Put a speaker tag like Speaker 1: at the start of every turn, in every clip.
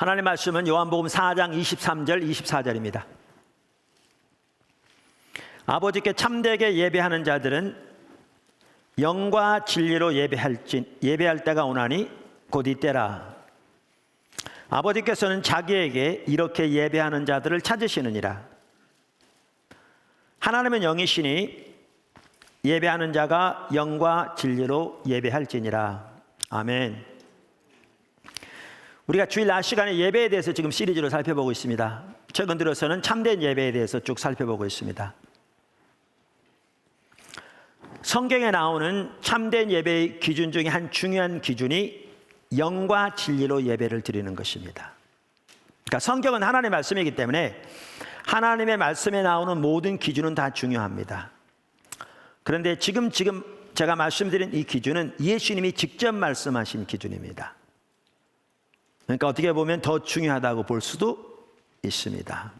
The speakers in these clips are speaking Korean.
Speaker 1: 하나님의 말씀은 요한복음 4장 23절 24절입니다. 아버지께 참되게 예배하는 자들은 영과 진리로 예배할 때가 오나니 곧 이때라. 아버지께서는 자기에게 이렇게 예배하는 자들을 찾으시느니라. 하나님은 영이시니 예배하는 자가 영과 진리로 예배할지니라. 아멘. 우리가 주일 낮 시간에 예배에 대해서 지금 시리즈로 살펴보고 있습니다. 최근 들어서는 참된 예배에 대해서 쭉 살펴보고 있습니다. 성경에 나오는 참된 예배의 기준 중에 한 중요한 기준이 영과 진리로 예배를 드리는 것입니다. 그러니까 성경은 하나님의 말씀이기 때문에 하나님의 말씀에 나오는 모든 기준은 다 중요합니다. 그런데 지금 제가 말씀드린 이 기준은 예수님이 직접 말씀하신 기준입니다. 그러니까 어떻게 보면 더 중요하다고 볼 수도 있습니다.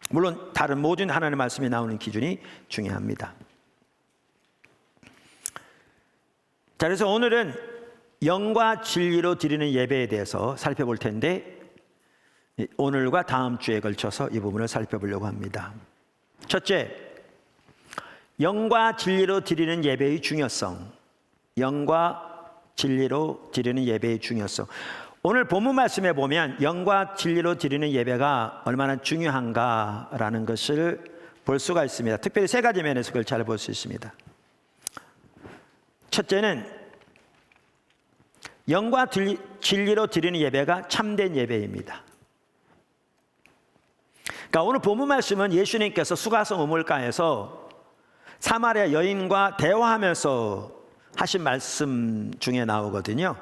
Speaker 1: 물론 다른 모든 하나님의 말씀에 나오는 기준이 중요합니다. 자, 그래서 오늘은 영과 진리로 드리는 예배에 대해서 살펴볼 텐데 오늘과 다음 주에 걸쳐서 이 부분을 살펴보려고 합니다. 첫째, 영과 진리로 드리는 예배의 중요성. 영과 진리로 드리는 예배의 중요성. 오늘 본문 말씀에 보면 영과 진리로 드리는 예배가 얼마나 중요한가라는 것을 볼 수가 있습니다. 특별히 세 가지 면에서 그걸 잘 볼 수 있습니다. 첫째는 영과 진리로 드리는 예배가 참된 예배입니다. 그러니까 오늘 본문 말씀은 예수님께서 수가성 우물가에서 사마리아 여인과 대화하면서 하신 말씀 중에 나오거든요.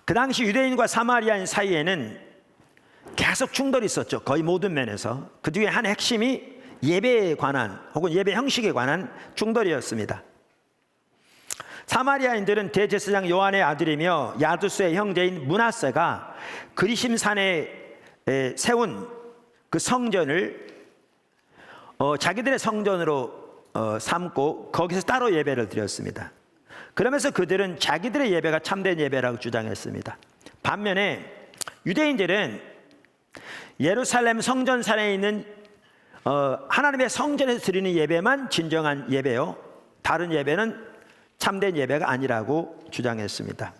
Speaker 1: 그 당시 유대인과 사마리아인 사이에는 계속 충돌이 있었죠. 거의 모든 면에서. 그 중에 한 핵심이 예배에 관한 혹은 예배 형식에 관한 충돌이었습니다. 사마리아인들은 대제사장 요한의 아들이며 야두스의 형제인 므낫세가 그리심산에 세운 그 성전을 자기들의 성전으로 삼고 거기서 따로 예배를 드렸습니다. 그러면서 그들은 자기들의 예배가 참된 예배라고 주장했습니다. 반면에 유대인들은 예루살렘 성전산에 있는 하나님의 성전에서 드리는 예배만 진정한 예배요, 다른 예배는 참된 예배가 아니라고 주장했습니다.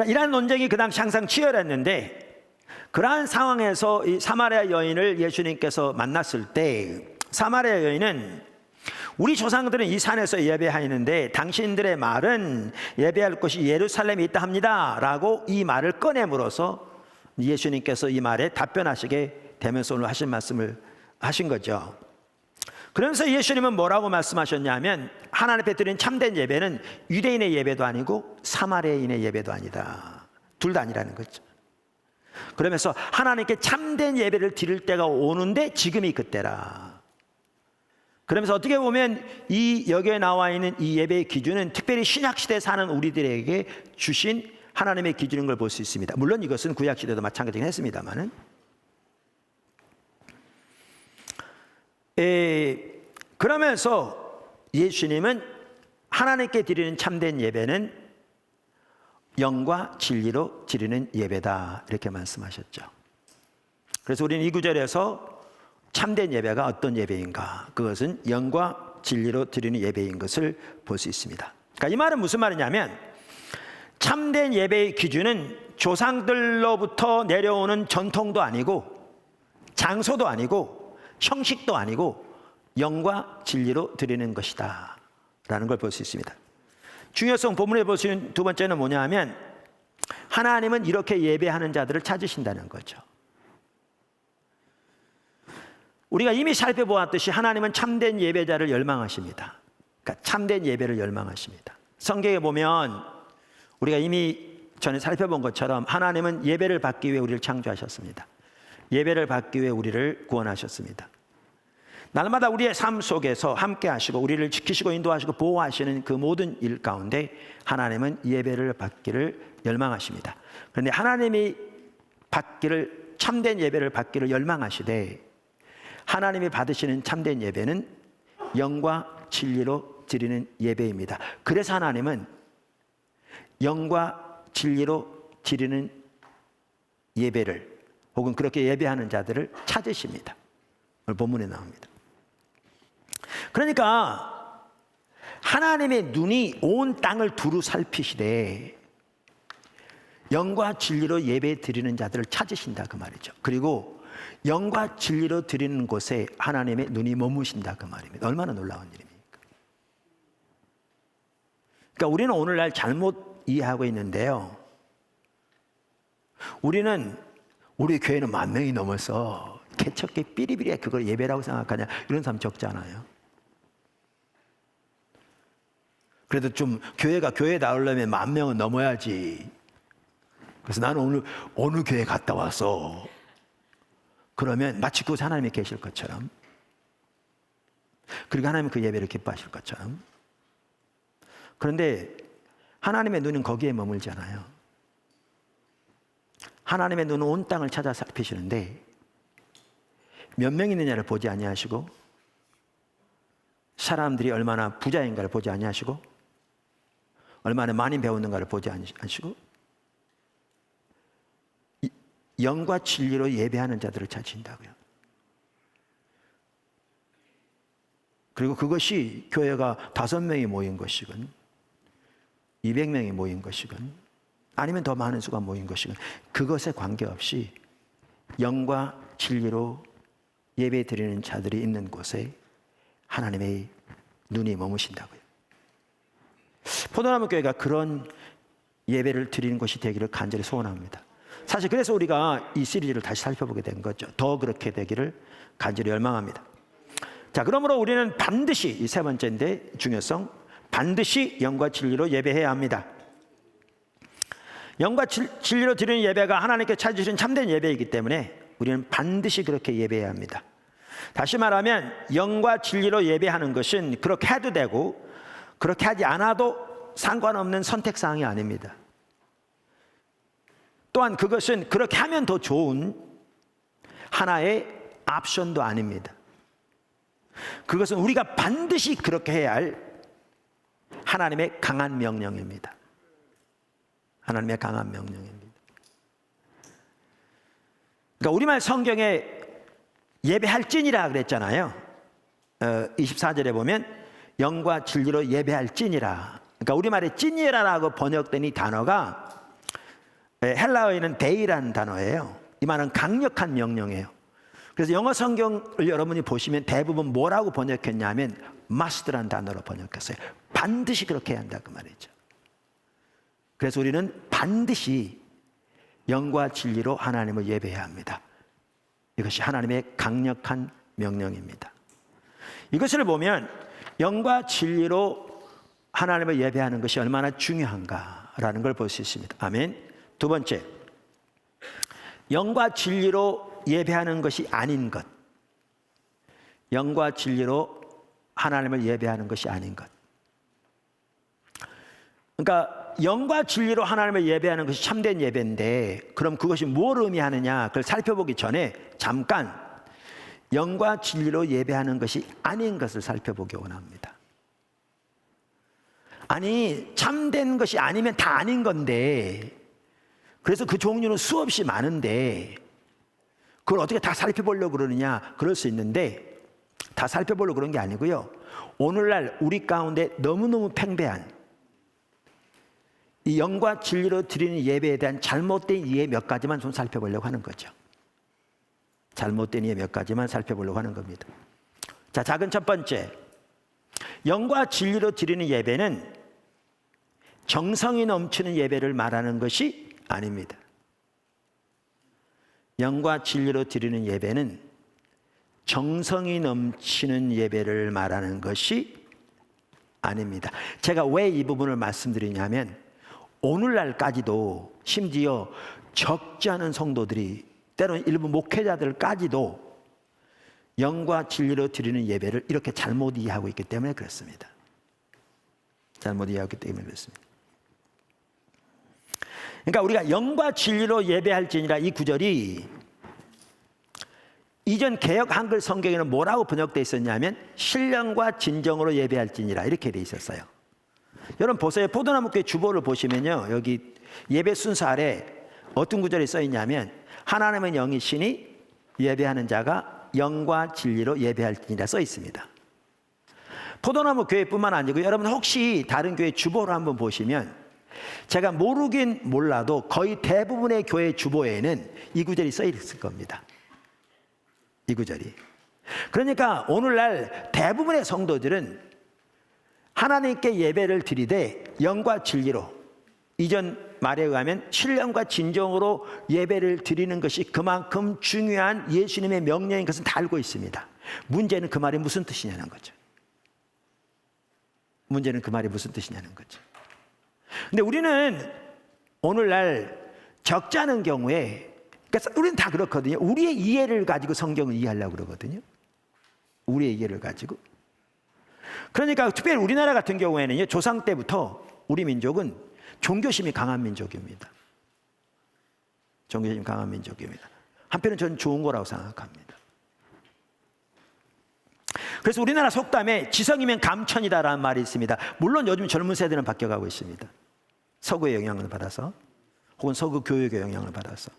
Speaker 1: 이러한 논쟁이 그 당시 항상 치열했는데, 그러한 상황에서 이 사마리아 여인을 예수님께서 만났을 때 사마리아 여인은 우리 조상들은 이 산에서 예배하였는데 당신들의 말은 예배할 곳이 예루살렘에 있다 합니다 라고 이 말을 꺼내므로써 예수님께서 이 말에 답변하시게 되면서 오늘 하신 말씀을 하신 거죠. 그러면서 예수님은 뭐라고 말씀하셨냐면, 하나님 앞에 드린 참된 예배는 유대인의 예배도 아니고 사마리아인의 예배도 아니다. 둘 다 아니라는 거죠. 그러면서 하나님께 참된 예배를 드릴 때가 오는데 지금이 그때라. 그러면서 어떻게 보면 이 여기에 나와 있는 이 예배의 기준은 특별히 신약시대에 사는 우리들에게 주신 하나님의 기준인 걸 볼 수 있습니다. 물론 이것은 구약시대도 마찬가지긴 했습니다만은. 그러면서 예수님은 하나님께 드리는 참된 예배는 영과 진리로 드리는 예배다, 이렇게 말씀하셨죠. 그래서 우리는 이 구절에서 참된 예배가 어떤 예배인가, 그것은 영과 진리로 드리는 예배인 것을 볼 수 있습니다. 그러니까 이 말은 무슨 말이냐면, 참된 예배의 기준은 조상들로부터 내려오는 전통도 아니고 장소도 아니고 형식도 아니고 영과 진리로 드리는 것이다 라는 걸 볼 수 있습니다. 중요성 본문에 볼 수 있는 두 번째는 뭐냐 하면, 하나님은 이렇게 예배하는 자들을 찾으신다는 거죠. 우리가 이미 살펴보았듯이 하나님은 참된 예배자를 열망하십니다. 그러니까 참된 예배를 열망하십니다. 성경에 보면 우리가 이미 전에 살펴본 것처럼 하나님은 예배를 받기 위해 우리를 창조하셨습니다. 예배를 받기 위해 우리를 구원하셨습니다. 날마다 우리의 삶 속에서 함께 하시고 우리를 지키시고 인도하시고 보호하시는 그 모든 일 가운데 하나님은 예배를 받기를 열망하십니다. 그런데 하나님이 받기를, 참된 예배를 받기를 열망하시되, 하나님이 받으시는 참된 예배는 영과 진리로 드리는 예배입니다. 그래서 하나님은 영과 진리로 드리는 예배를 혹은 그렇게 예배하는 자들을 찾으십니다. 오늘 본문에 나옵니다. 그러니까 하나님의 눈이 온 땅을 두루 살피시되 영과 진리로 예배 드리는 자들을 찾으신다 그 말이죠. 그리고 영과 진리로 드리는 곳에 하나님의 눈이 머무신다 그 말입니다. 얼마나 놀라운 일입니까? 그러니까 우리는 오늘날 잘못 이해하고 있는데요. 우리 교회는 10,000명이 넘어서 개척계 삐리삐리에 그걸 예배라고 생각하냐, 이런 사람 적지 않아요. 그래도 좀 교회가 교회 나오려면 10,000명은 넘어야지. 그래서 나는 오늘 어느 교회 갔다 와서 그러면 마치 그곳에 하나님이 계실 것처럼, 그리고 하나님은 그 예배를 기뻐하실 것처럼. 그런데 하나님의 눈은 거기에 머물지 않아요. 하나님의 눈은 온 땅을 찾아 살피시는데 몇 명 있느냐를 보지 아니하시고, 사람들이 얼마나 부자인가를 보지 아니하시고, 얼마나 많이 배웠는가를 보지 않으시고, 영과 진리로 예배하는 자들을 찾으신다고요. 그리고 그것이 교회가 5명이 모인 것이건 200명이 모인 것이건 아니면 더 많은 수가 모인 것이건 그것에 관계없이 영과 진리로 예배 드리는 자들이 있는 곳에 하나님의 눈이 머무신다고요. 포도나무 교회가 그런 예배를 드리는 것이 되기를 간절히 소원합니다. 사실 그래서 우리가 이 시리즈를 다시 살펴보게 된 거죠. 더 그렇게 되기를 간절히 열망합니다. 자, 그러므로 우리는 반드시, 이 세 번째인데 중요성, 반드시 영과 진리로 예배해야 합니다. 영과 진리로 드리는 예배가 하나님께 찾으신 참된 예배이기 때문에 우리는 반드시 그렇게 예배해야 합니다. 다시 말하면 영과 진리로 예배하는 것은 그렇게 해도 되고 그렇게 하지 않아도 상관없는 선택사항이 아닙니다. 또한 그것은 그렇게 하면 더 좋은 하나의 옵션도 아닙니다. 그것은 우리가 반드시 그렇게 해야 할 하나님의 강한 명령입니다. 하나님의 강한 명령입니다. 그러니까 우리말 성경에 예배할지니라 그랬잖아요. 24절에 보면 영과 진리로 예배할지니라. 그러니까 우리말에 찐이라라고 번역된 이 단어가 헬라어에는 데이라는 단어예요. 이 말은 강력한 명령이에요. 그래서 영어 성경을 여러분이 보시면 대부분 뭐라고 번역했냐면 must라는 단어로 번역했어요. 반드시 그렇게 해야 한다 그 말이죠. 그래서 우리는 반드시 영과 진리로 하나님을 예배해야 합니다. 이것이 하나님의 강력한 명령입니다. 이것을 보면 영과 진리로 하나님을 예배하는 것이 얼마나 중요한가라는 걸 볼 수 있습니다. 아멘. 두 번째, 영과 진리로 예배하는 것이 아닌 것. 영과 진리로 하나님을 예배하는 것이 아닌 것. 그러니까 영과 진리로 하나님을 예배하는 것이 참된 예배인데, 그럼 그것이 뭘 의미하느냐 그걸 살펴보기 전에 잠깐 영과 진리로 예배하는 것이 아닌 것을 살펴보기 원합니다. 아니, 참된 것이 아니면 다 아닌 건데, 그래서 그 종류는 수없이 많은데 그걸 어떻게 다 살펴보려고 그러느냐, 그럴 수 있는데 다 살펴보려고 그런 게 아니고요. 오늘날 우리 가운데 너무너무 팽배한 이 영과 진리로 드리는 예배에 대한 잘못된 이해 몇 가지만 좀 살펴보려고 하는 거죠. 잘못된 이해 몇 가지만 살펴보려고 하는 겁니다. 자, 작은 첫 번째, 영과 진리로 드리는 예배는 정성이 넘치는 예배를 말하는 것이 아닙니다. 영과 진리로 드리는 예배는 정성이 넘치는 예배를 말하는 것이 아닙니다. 제가 왜 이 부분을 말씀드리냐면 오늘날까지도 심지어 적지 않은 성도들이, 때로는 일부 목회자들까지도 영과 진리로 드리는 예배를 이렇게 잘못 이해하고 있기 때문에 그렇습니다. 잘못 이해하기 때문에 그렇습니다. 그러니까 우리가 영과 진리로 예배할지니라, 이 구절이 이전 개역 한글 성경에는 뭐라고 번역되어 있었냐면 신령과 진정으로 예배할지니라 이렇게 되어 있었어요. 여러분 보세요. 포도나무 교회 주보를 보시면요, 여기 예배 순서 아래 어떤 구절이 써 있냐면 하나님은 영이시니 예배하는 자가 영과 진리로 예배할지니라 써 있습니다. 포도나무 교회뿐만 아니고 여러분 혹시 다른 교회 주보를 한번 보시면 제가 모르긴 몰라도 거의 대부분의 교회 주보에는 이 구절이 써 있을 겁니다. 이 구절이. 그러니까 오늘날 대부분의 성도들은 하나님께 예배를 드리되 영과 진리로, 이전 말에 의하면 신령과 진정으로 예배를 드리는 것이 그만큼 중요한 예수님의 명령인 것은 다 알고 있습니다. 문제는 그 말이 무슨 뜻이냐는 거죠. 문제는 그 말이 무슨 뜻이냐는 거죠. 근데 우리는 오늘날 적지 않은 경우에, 그러니까 우리는 다 그렇거든요. 우리의 이해를 가지고 성경을 이해하려고 그러거든요. 우리의 이해를 가지고. 그러니까 특별히 우리나라 같은 경우에는 조상 때부터 우리 민족은 종교심이 강한 민족입니다. 종교심이 강한 민족입니다. 한편은 저는 좋은 거라고 생각합니다. 그래서 우리나라 속담에 지성이면 감천이다라는 말이 있습니다. 물론 요즘 젊은 세대는 바뀌어가고 있습니다. 서구의 영향을 받아서, 혹은 서구 교육의 영향을 받아서.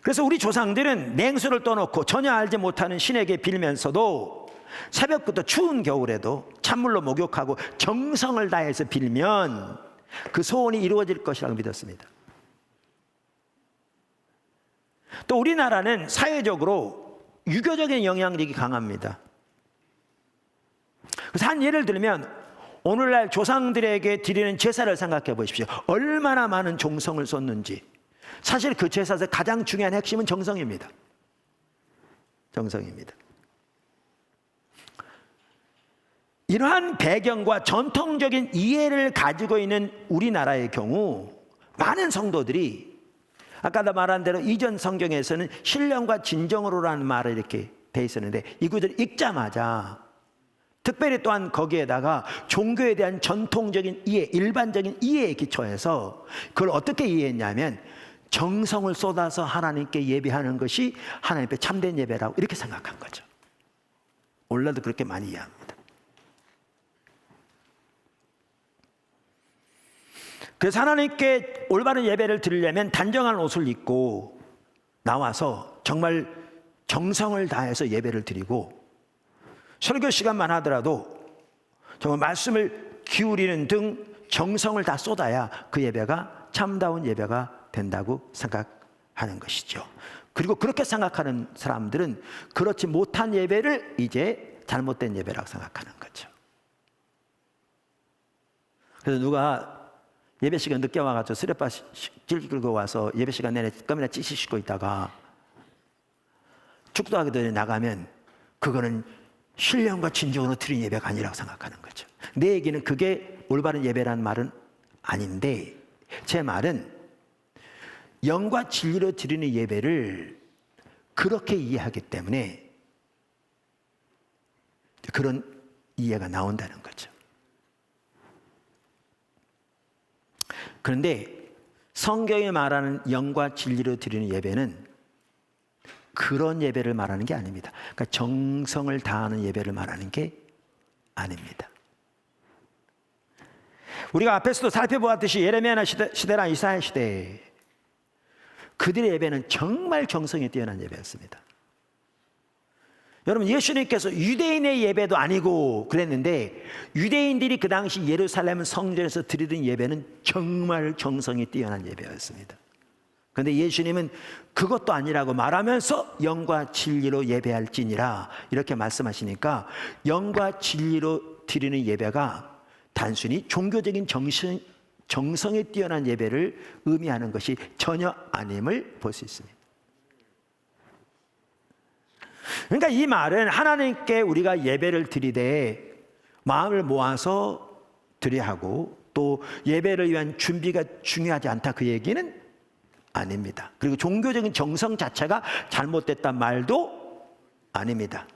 Speaker 1: 그래서 우리 조상들은 냉수를 떠놓고 전혀 알지 못하는 신에게 빌면서도 새벽부터 추운 겨울에도 찬물로 목욕하고 정성을 다해서 빌면 그 소원이 이루어질 것이라고 믿었습니다. 또 우리나라는 사회적으로 유교적인 영향력이 강합니다. 그래서 한 예를 들면 오늘날 조상들에게 드리는 제사를 생각해 보십시오. 얼마나 많은 정성을 쏟는지. 사실 그 제사에서 가장 중요한 핵심은 정성입니다. 정성입니다. 이러한 배경과 전통적인 이해를 가지고 있는 우리나라의 경우 많은 성도들이 아까 말한 대로 이전 성경에서는 신령과 진정으로라는 말을 이렇게 돼 있었는데 이 구절을 읽자마자 특별히 또한 거기에다가 종교에 대한 전통적인 이해, 일반적인 이해에 기초해서 그걸 어떻게 이해했냐면 정성을 쏟아서 하나님께 예배하는 것이 하나님 앞에 참된 예배라고 이렇게 생각한 거죠. 오늘날도 그렇게 많이 이해합니다. 그래서 하나님께 올바른 예배를 드리려면 단정한 옷을 입고 나와서 정말 정성을 다해서 예배를 드리고 설교 시간만 하더라도 정말 말씀을 기울이는 등 정성을 다 쏟아야 그 예배가 참다운 예배가 된다고 생각하는 것이죠. 그리고 그렇게 생각하는 사람들은 그렇지 못한 예배를 이제 잘못된 예배라고 생각하는 거죠. 그래서 누가 예배 시간 늦게 와가지고 쓰레빠 질 끌고 와서 예배 시간 내내 껌이나 찌시 씻고 있다가 축도하기 전에 나가면 그거는 신령과 진정으로 드린 예배가 아니라고 생각하는 거죠. 내 얘기는 그게 올바른 예배라는 말은 아닌데 제 말은 영과 진리로 드리는 예배를 그렇게 이해하기 때문에 그런 이해가 나온다는 거죠. 그런데 성경이 말하는 영과 진리로 드리는 예배는 그런 예배를 말하는 게 아닙니다. 그러니까 정성을 다하는 예배를 말하는 게 아닙니다. 우리가 앞에서도 살펴보았듯이 예레미야 시대랑 이사야 시대 그들의 예배는 정말 정성이 뛰어난 예배였습니다. 여러분 예수님께서 유대인의 예배도 아니고 그랬는데 유대인들이 그 당시 예루살렘 성전에서 드리던 예배는 정말 정성이 뛰어난 예배였습니다. 그런데 예수님은 그것도 아니라고 말하면서 영과 진리로 예배할지니라 이렇게 말씀하시니까 영과 진리로 드리는 예배가 단순히 종교적인 정성이 뛰어난 예배를 의미하는 것이 전혀 아님을 볼 수 있습니다. 그러니까 이 말은 하나님께 우리가 예배를 드리되 마음을 모아서 드려야 하고 또 예배를 위한 준비가 중요하지 않다 그 얘기는 아닙니다. 그리고 종교적인 정성 자체가 잘못됐단 말도 아닙니다.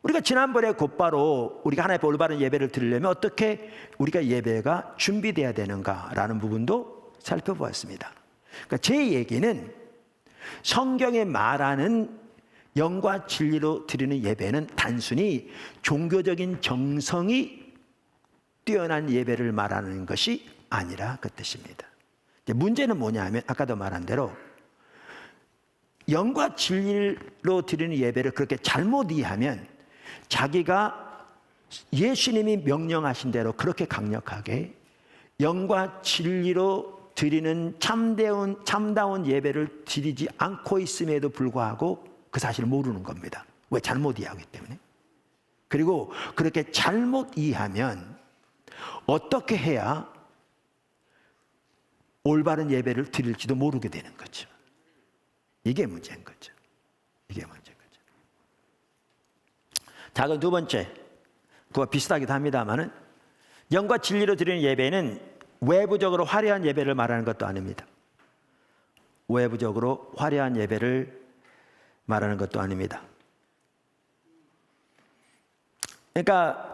Speaker 1: 우리가 지난번에 곧바로 우리가 하나님께 올바른 예배를 드리려면 어떻게 우리가 예배가 준비돼야 되는가라는 부분도 살펴보았습니다. 그러니까 제 얘기는 성경에 말하는 영과 진리로 드리는 예배는 단순히 종교적인 정성이 뛰어난 예배를 말하는 것이 아니라 그 뜻입니다. 문제는 뭐냐 하면 아까도 말한 대로 영과 진리로 드리는 예배를 그렇게 잘못 이해하면 자기가 예수님이 명령하신 대로 그렇게 강력하게 영과 진리로 드리는 참다운 예배를 드리지 않고 있음에도 불구하고 그 사실을 모르는 겁니다. 왜? 잘못 이해하기 때문에. 그리고 그렇게 잘못 이해하면 어떻게 해야 올바른 예배를 드릴지도 모르게 되는 거죠. 이게 문제인 거죠. 이게 문제인 거죠. 자, 그럼 두 번째, 그와 비슷하기도 합니다만은 영과 진리로 드리는 예배는 외부적으로 화려한 예배를 말하는 것도 아닙니다. 외부적으로 화려한 예배를 말하는 것도 아닙니다. 그러니까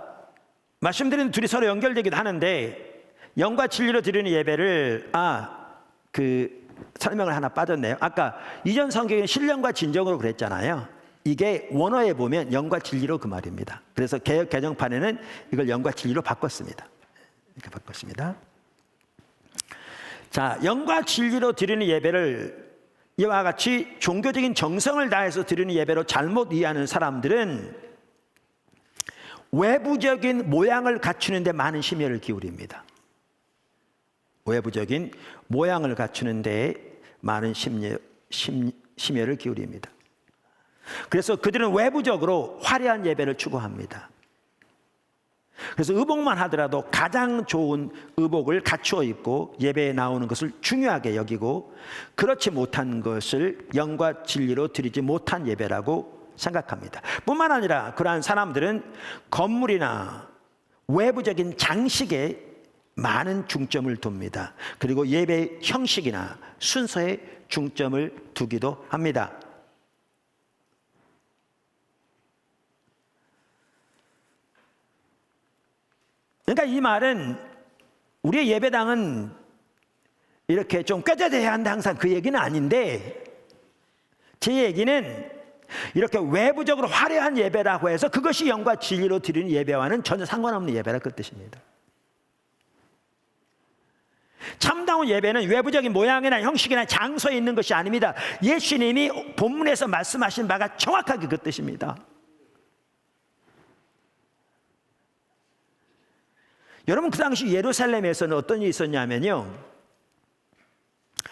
Speaker 1: 말씀드린 둘이 서로 연결되기도 하는데 영과 진리로 드리는 예배를 설명을 하나 빠졌네요. 아까 이전 성경에 신령과 진정으로 그랬잖아요. 이게 원어에 보면 영과 진리로 그 말입니다. 그래서 개역 개정판에는 이걸 영과 진리로 바꿨습니다. 이렇게 바꿨습니다. 자, 영과 진리로 드리는 예배를 이와 같이 종교적인 정성을 다해서 드리는 예배로 잘못 이해하는 사람들은 외부적인 모양을 갖추는 데 많은 심혈을 기울입니다. 외부적인 모양을 갖추는 데 많은 심혈을 기울입니다. 그래서 그들은 외부적으로 화려한 예배를 추구합니다. 그래서 의복만 하더라도 가장 좋은 의복을 갖추어 입고 예배에 나오는 것을 중요하게 여기고 그렇지 못한 것을 영과 진리로 드리지 못한 예배라고 생각합니다. 뿐만 아니라 그러한 사람들은 건물이나 외부적인 장식에 많은 중점을 둡니다. 그리고 예배 형식이나 순서에 중점을 두기도 합니다. 그러니까 이 말은 우리의 예배당은 이렇게 좀 꾀져져야 한다 항상 그 얘기는 아닌데 제 얘기는 이렇게 외부적으로 화려한 예배라고 해서 그것이 영과 진리로 드리는 예배와는 전혀 상관없는 예배라 그 뜻입니다. 참다운 예배는 외부적인 모양이나 형식이나 장소에 있는 것이 아닙니다. 예수님이 본문에서 말씀하신 바가 정확하게 그 뜻입니다. 여러분, 그 당시 예루살렘에서는 어떤 일이 있었냐면요,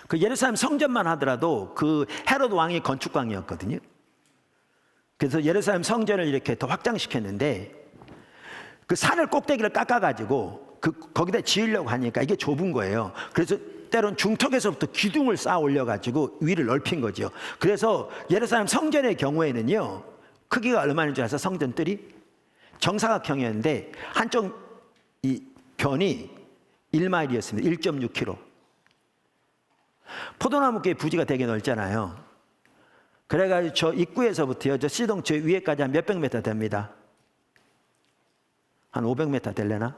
Speaker 1: 그 예루살렘 성전만 하더라도 그 헤롯 왕이 건축광이었거든요. 그래서 예루살렘 성전을 이렇게 더 확장시켰는데 그 산을 꼭대기를 깎아가지고 거기다 지으려고 하니까 이게 좁은 거예요. 그래서 때론 중턱에서부터 기둥을 쌓아 올려가지고 위를 넓힌 거죠. 그래서 예루살렘 성전의 경우에는요, 크기가 얼마인 줄 아세요? 성전뜰이 정사각형이었는데 한쪽 이 변이 1마일이었습니다. 1.6km. 포도나무께 부지가 되게 넓잖아요. 그래가지고 저 입구에서부터요, 저 시동 저 위에까지 한 몇백 미터 됩니다. 한 500m 될려나?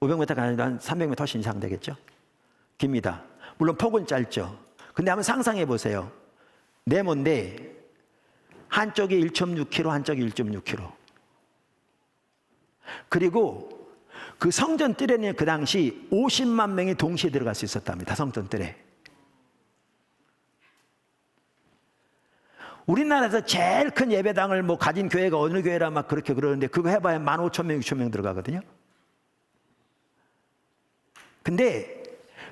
Speaker 1: 500m가 아니라 한 300m 훨씬 이상 되겠죠? 깁니다. 물론 폭은 짧죠. 근데 한번 상상해 보세요. 네모인데 한쪽이 1.6km, 한쪽이 1.6km. 그리고 그 성전 뜰에는 그 당시 50만 명이 동시에 들어갈 수 있었답니다. 성전 뜰에. 우리나라에서 제일 큰 예배당을 가진 교회가 어느 교회라 막 그렇게 그러는데 그거 해봐야 15,000명, 6,000명 들어가거든요. 근데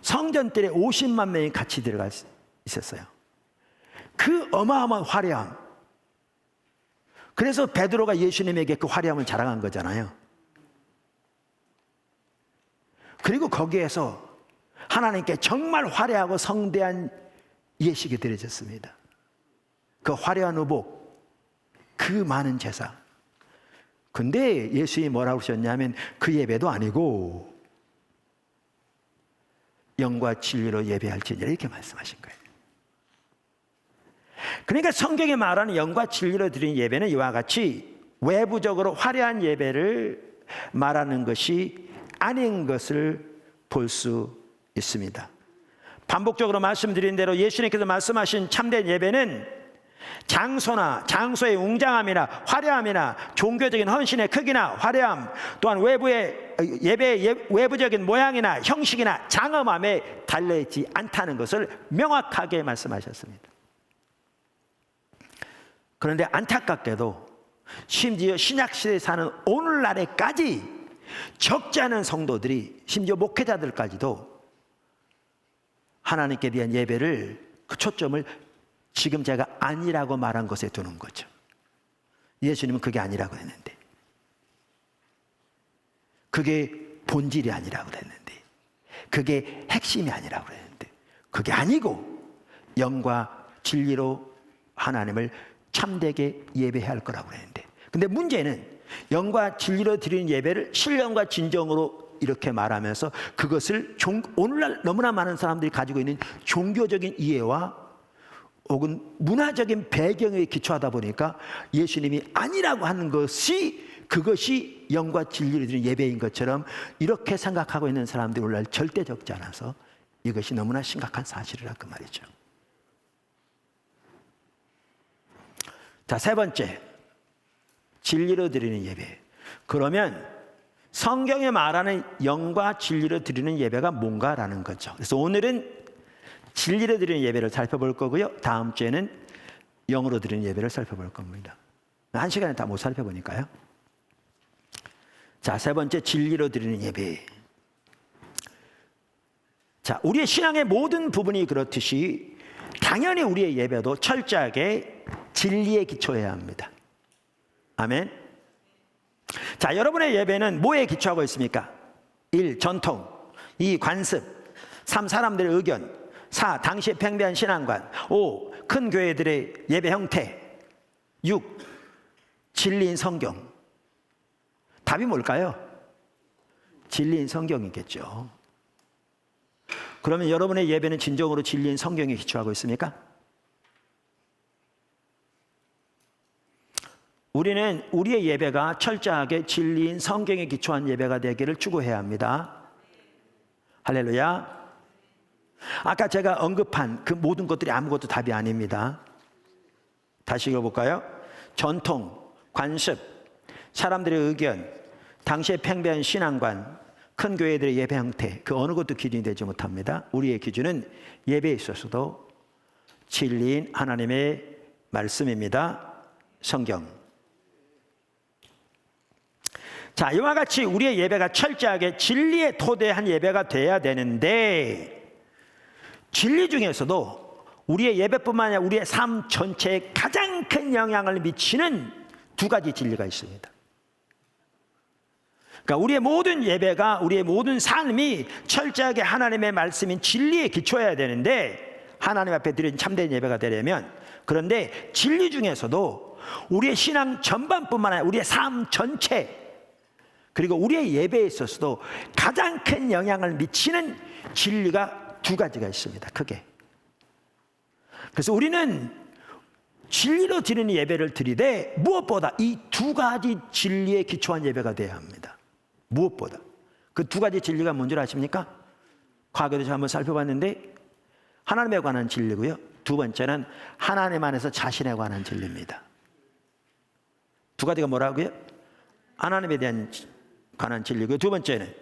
Speaker 1: 성전 뜰에 50만 명이 같이 들어갈 수 있었어요. 그 어마어마한 화려함. 그래서 베드로가 예수님에게 그 화려함을 자랑한 거잖아요. 그리고 거기에서 하나님께 정말 화려하고 성대한 예식이 드려졌습니다. 그 화려한 의복, 그 많은 제사. 근데 예수님이 뭐라고 하셨냐면 그 예배도 아니고 영과 진리로 예배할지니라 이렇게 말씀하신 거예요. 그러니까 성경에 말하는 영과 진리로 드리는 예배는 이와 같이 외부적으로 화려한 예배를 말하는 것이 아닌 것을 볼 수 있습니다. 반복적으로 말씀드린 대로 예수님께서 말씀하신 참된 예배는 장소나 장소의 웅장함이나 화려함이나 종교적인 헌신의 크기나 화려함, 또한 예배의 외부적인 모양이나 형식이나 장엄함에 달려있지 않다는 것을 명확하게 말씀하셨습니다. 그런데 안타깝게도 심지어 신약시대에 사는 오늘날에까지 적지 않은 성도들이, 심지어 목회자들까지도 하나님께 대한 예배를, 그 초점을 지금 제가 아니라고 말한 것에 두는 거죠. 예수님은 그게 아니라고 했는데, 그게 본질이 아니라고 했는데, 그게 핵심이 아니라고 했는데, 그게 아니고 영과 진리로 하나님을 참되게 예배해야 할 거라고 했는데, 근데 문제는 영과 진리로 드리는 예배를 신령과 진정으로 이렇게 말하면서 그것을 오늘날 너무나 많은 사람들이 가지고 있는 종교적인 이해와 혹은 문화적인 배경에 기초하다 보니까 예수님이 아니라고 하는 것이, 그것이 영과 진리로 드리는 예배인 것처럼 이렇게 생각하고 있는 사람들이 오늘날 절대 적지 않아서 이것이 너무나 심각한 사실이라 그 말이죠. 자, 세 번째, 진리로 드리는 예배. 그러면 성경에 말하는 영과 진리로 드리는 예배가 뭔가라는 거죠. 그래서 오늘은 진리로 드리는 예배를 살펴볼 거고요, 다음 주에는 영으로 드리는 예배를 살펴볼 겁니다. 한 시간에 다 못 살펴보니까요. 자, 세 번째, 진리로 드리는 예배. 자, 우리의 신앙의 모든 부분이 그렇듯이 당연히 우리의 예배도 철저하게 진리에 기초해야 합니다. 아멘. 자, 여러분의 예배는 뭐에 기초하고 있습니까? 1. 전통. 2. 관습. 3. 사람들의 의견. 4. 당시의 팽배한 신앙관. 5. 큰 교회들의 예배 형태. 6. 진리인 성경. 답이 뭘까요? 진리인 성경이겠죠. 그러면 여러분의 예배는 진정으로 진리인 성경에 기초하고 있습니까? 우리는 우리의 예배가 철저하게 진리인 성경에 기초한 예배가 되기를 추구해야 합니다. 할렐루야. 아까 제가 언급한 그 모든 것들이 아무것도 답이 아닙니다. 다시 읽어볼까요? 전통, 관습, 사람들의 의견, 당시의 팽배한 신앙관, 큰 교회들의 예배 형태, 그 어느 것도 기준이 되지 못합니다. 우리의 기준은 예배에 있어서도 진리인 하나님의 말씀입니다. 성경. 자, 이와 같이 우리의 예배가 철저하게 진리에 토대한 예배가 돼야 되는데, 진리 중에서도 우리의 예배뿐만 아니라 우리의 삶 전체에 가장 큰 영향을 미치는 두 가지 진리가 있습니다. 그러니까 우리의 모든 예배가, 우리의 모든 삶이 철저하게 하나님의 말씀인 진리에 기초해야 되는데, 하나님 앞에 드린 참된 예배가 되려면, 그런데 진리 중에서도 우리의 신앙 전반뿐만 아니라 우리의 삶 전체, 그리고 우리의 예배에 있어서도 가장 큰 영향을 미치는 진리가 두 가지가 있습니다. 크게. 그래서 우리는 진리로 드리는 예배를 드리되 무엇보다 이 두 가지 진리에 기초한 예배가 되어야 합니다. 무엇보다. 그 두 가지 진리가 뭔 줄 아십니까? 과거에도 제가 한번 살펴봤는데 하나님에 관한 진리고요, 두 번째는 하나님 안에서 자신에 관한 진리입니다. 두 가지가 뭐라고요? 하나님에 대한 관한 진리고요, 두 번째는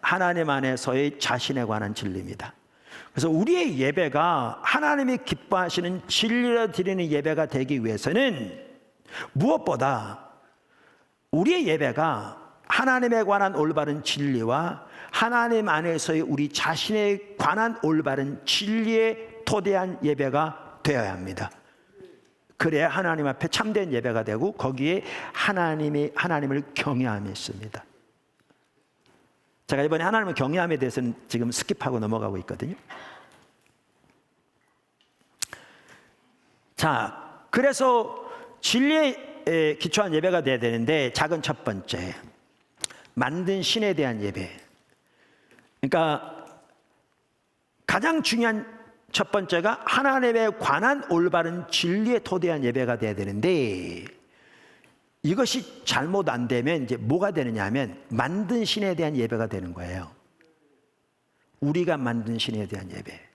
Speaker 1: 하나님 안에서의 자신에 관한 진리입니다. 그래서 우리의 예배가 하나님이 기뻐하시는 진리로 드리는 예배가 되기 위해서는 무엇보다 우리의 예배가 하나님에 관한 올바른 진리와 하나님 안에서의 우리 자신에 관한 올바른 진리에 토대한 예배가 되어야 합니다. 그래야 하나님 앞에 참된 예배가 되고 거기에 하나님을 경외함이 있습니다. 제가 이번에 하나님을 경외함에 대해서는 지금 스킵하고 넘어가고 있거든요. 자, 그래서 진리에 기초한 예배가 돼야 되는데, 작은 첫 번째, 만든 신에 대한 예배. 그러니까 가장 중요한 첫 번째가 하나님에 관한 올바른 진리에 토대한 예배가 돼야 되는데, 이것이 잘못 안 되면 이제 뭐가 되느냐 하면 만든 신에 대한 예배가 되는 거예요. 우리가 만든 신에 대한 예배.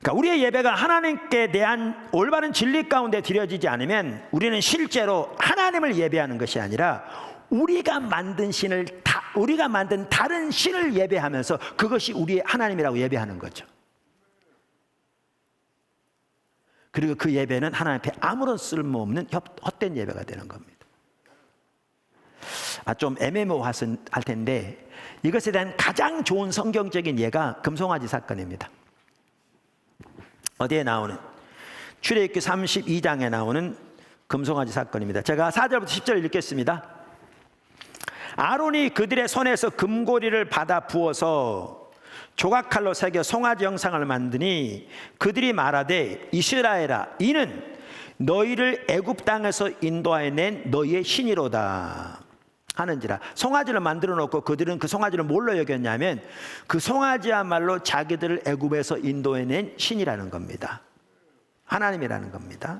Speaker 1: 그러니까 우리의 예배가 하나님께 대한 올바른 진리 가운데 드려지지 않으면 우리는 실제로 하나님을 예배하는 것이 아니라 우리가 만든 다른 신을 예배하면서 그것이 우리의 하나님이라고 예배하는 거죠. 그리고 그 예배는 하나님 앞에 아무런 쓸모없는 헛된 예배가 되는 겁니다. 좀 애매모호할 텐데 이것에 대한 가장 좋은 성경적인 예가 금송아지 사건입니다. 어디에 나오는? 출애굽기 32장에 나오는 금송아지 사건입니다. 제가 4절부터 10절 읽겠습니다. 아론이 그들의 손에서 금고리를 받아 부어서 조각칼로 새겨 송아지 형상을 만드니 그들이 말하되 이스라엘아 이는 너희를 애굽 땅에서 인도하여 낸 너희의 신이로다 하는지라. 송아지를 만들어 놓고 그들은 그 송아지를 뭘로 여겼냐면 그 송아지야말로 자기들을 애굽에서 인도해 낸 신이라는 겁니다. 하나님이라는 겁니다.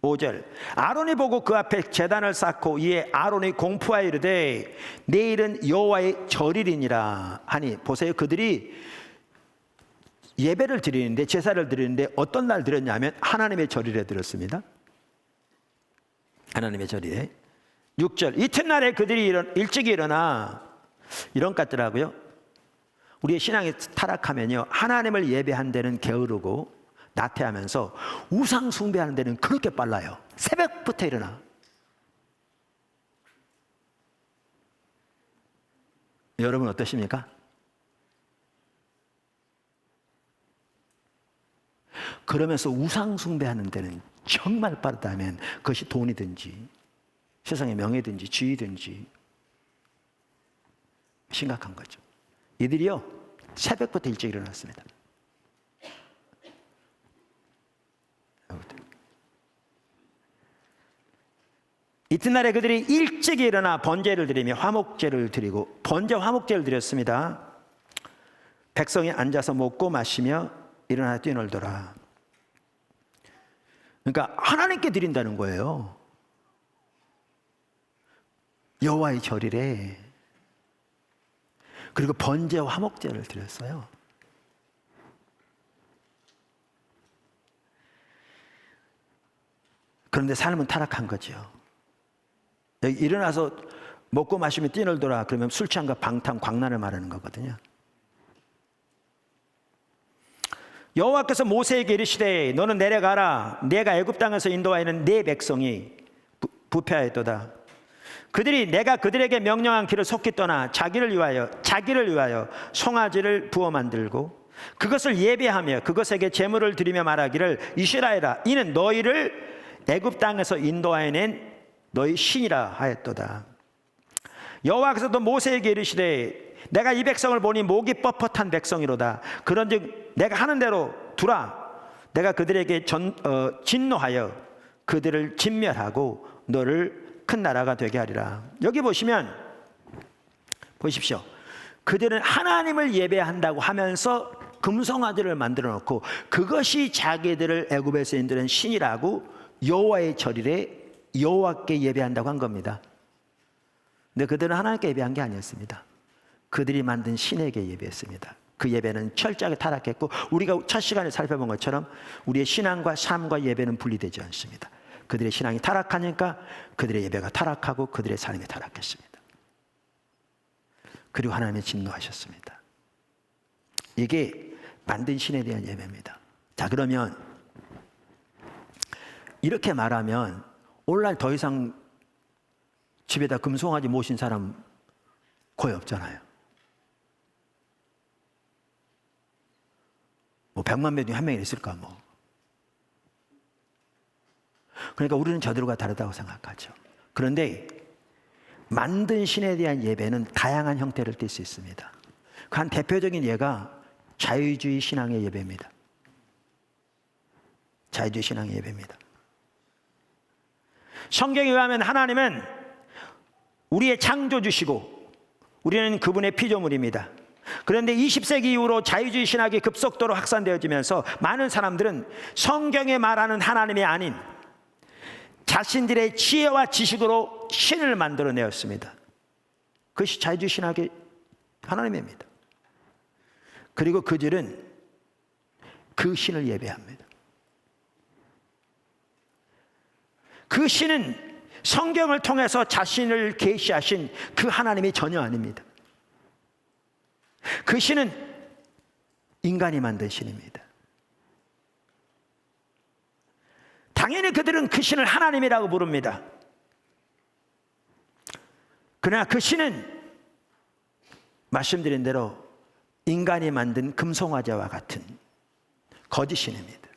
Speaker 1: 5절 아론이 보고 그 앞에 제단을 쌓고 이에 아론이 공포하여 이르되 내일은 여호와의 절일이니라 하니. 보세요, 그들이 예배를 드리는데 제사를 드리는데 어떤 날 드렸냐면 하나님의 절일에 드렸습니다. 하나님의 절일에. 6절 이튿날에 그들이 일찍 일어나 이런 것 같더라고요. 우리의 신앙이 타락하면요 하나님을 예배한 데는 게으르고 나태하면서 우상 숭배하는 데는 그렇게 빨라요. 새벽부터 일어나. 여러분 어떠십니까? 그러면서 우상 숭배하는 데는 정말 빠르다면 그것이 돈이든지 세상의 명예든지 지위든지 심각한 거죠. 이들이요 새벽부터 일찍 일어났습니다. 이튿날에 그들이 일찍 일어나 번제를 드리며 화목제를 드리고 번제 화목제를 드렸습니다. 백성이 앉아서 먹고 마시며 일어나 뛰놀더라. 그러니까 하나님께 드린다는 거예요. 여호와의 절일에. 그리고 번제와 화목제를 드렸어요. 그런데 삶은 타락한 거죠. 여기 일어나서 먹고 마시며 뛰놀더라 그러면 술 취함과 방탕 광란을 말하는 거거든요. 여호와께서 모세에게 이르시되 너는 내려가라 내가 애굽 땅에서 인도하여는 네 백성이 부패하였도다. 그들이 내가 그들에게 명령한 길을 속히 떠나 자기를 위하여 송아지를 부어 만들고 그것을 예배하며 그것에게 제물을 드리며 말하기를 이스라엘아 이는 너희를 애굽 땅에서 인도하여 낸 너희 신이라 하였도다. 여호와께서도 모세에게 이르시되 내가 이 백성을 보니 목이 뻣뻣한 백성이로다. 그런즉 내가 하는 대로 두라. 내가 그들에게 진노하여 그들을 진멸하고 너를 큰 나라가 되게 하리라. 여기 보시면 보십시오. 그들은 하나님을 예배한다고 하면서 금송아지를 만들어 놓고 그것이 자기들을 애굽에서 인도한 신이라고 여호와의 절일에 여호와께 예배한다고 한 겁니다. 근데 그들은 하나님께 예배한 게 아니었습니다. 그들이 만든 신에게 예배했습니다. 그 예배는 철저하게 타락했고 우리가 첫 시간에 살펴본 것처럼 우리의 신앙과 삶과 예배는 분리되지 않습니다. 그들의 신앙이 타락하니까 그들의 예배가 타락하고 그들의 삶이 타락했습니다. 그리고 하나님이 진노하셨습니다. 이게 만든 신에 대한 예배입니다. 자, 그러면 이렇게 말하면 오늘날 더 이상 집에다 금송아지 모신 사람 거의 없잖아요. 뭐 100만 명 중에 한 명이 있을까 뭐. 그러니까 우리는 저들과 다르다고 생각하죠. 그런데 만든 신에 대한 예배는 다양한 형태를 띨 수 있습니다. 그 한 대표적인 예가 자유주의 신앙의 예배입니다. 자유주의 신앙의 예배입니다. 성경에 의하면 하나님은 우리의 창조주시고 우리는 그분의 피조물입니다. 그런데 20세기 이후로 자유주의 신학이 급속도로 확산되어지면서 많은 사람들은 성경에 말하는 하나님이 아닌 자신들의 지혜와 지식으로 신을 만들어내었습니다. 그것이 자유주의 신학의 하나님입니다. 그리고 그들은 그 신을 예배합니다. 그 신은 성경을 통해서 자신을 계시하신 그 하나님이 전혀 아닙니다. 그 신은 인간이 만든 신입니다. 당연히 그들은 그 신을 하나님이라고 부릅니다. 그러나 그 신은 말씀드린 대로 인간이 만든 금송아지와 같은 거짓신입니다.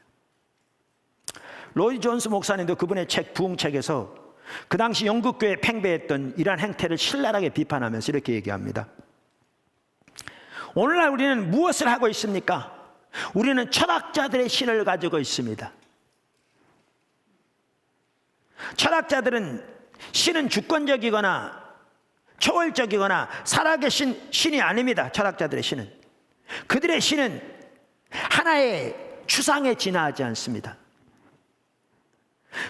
Speaker 1: 로이 존스 목사님도 그분의 책 부흥책에서 그 당시 영국교회에 팽배했던 이러한 행태를 신랄하게 비판하면서 이렇게 얘기합니다. 오늘날 우리는 무엇을 하고 있습니까? 우리는 철학자들의 신을 가지고 있습니다. 철학자들은 신은 주권적이거나 초월적이거나 살아계신 신이 아닙니다. 철학자들의 신은, 그들의 신은 하나의 추상에 진화하지 않습니다.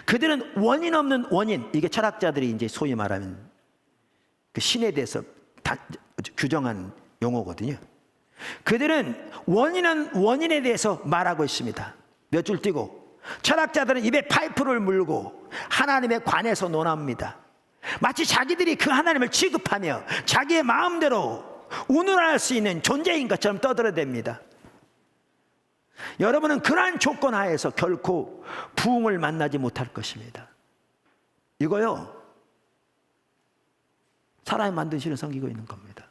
Speaker 1: 그들은 원인 없는 원인, 이게 철학자들이 이제 소위 말하면 그 신에 대해서 규정한 용어거든요. 그들은 원인에 대해서 말하고 있습니다. 몇 줄 띄고, 철학자들은 입에 파이프를 물고 하나님에 관해서 논합니다. 마치 자기들이 그 하나님을 취급하며 자기의 마음대로 운운할 수 있는 존재인 것처럼 떠들어댑니다. 여러분은 그러한 조건 하에서 결코 부흥을 만나지 못할 것입니다. 이거요, 사람이 만든 신을 섬기고 있는 겁니다.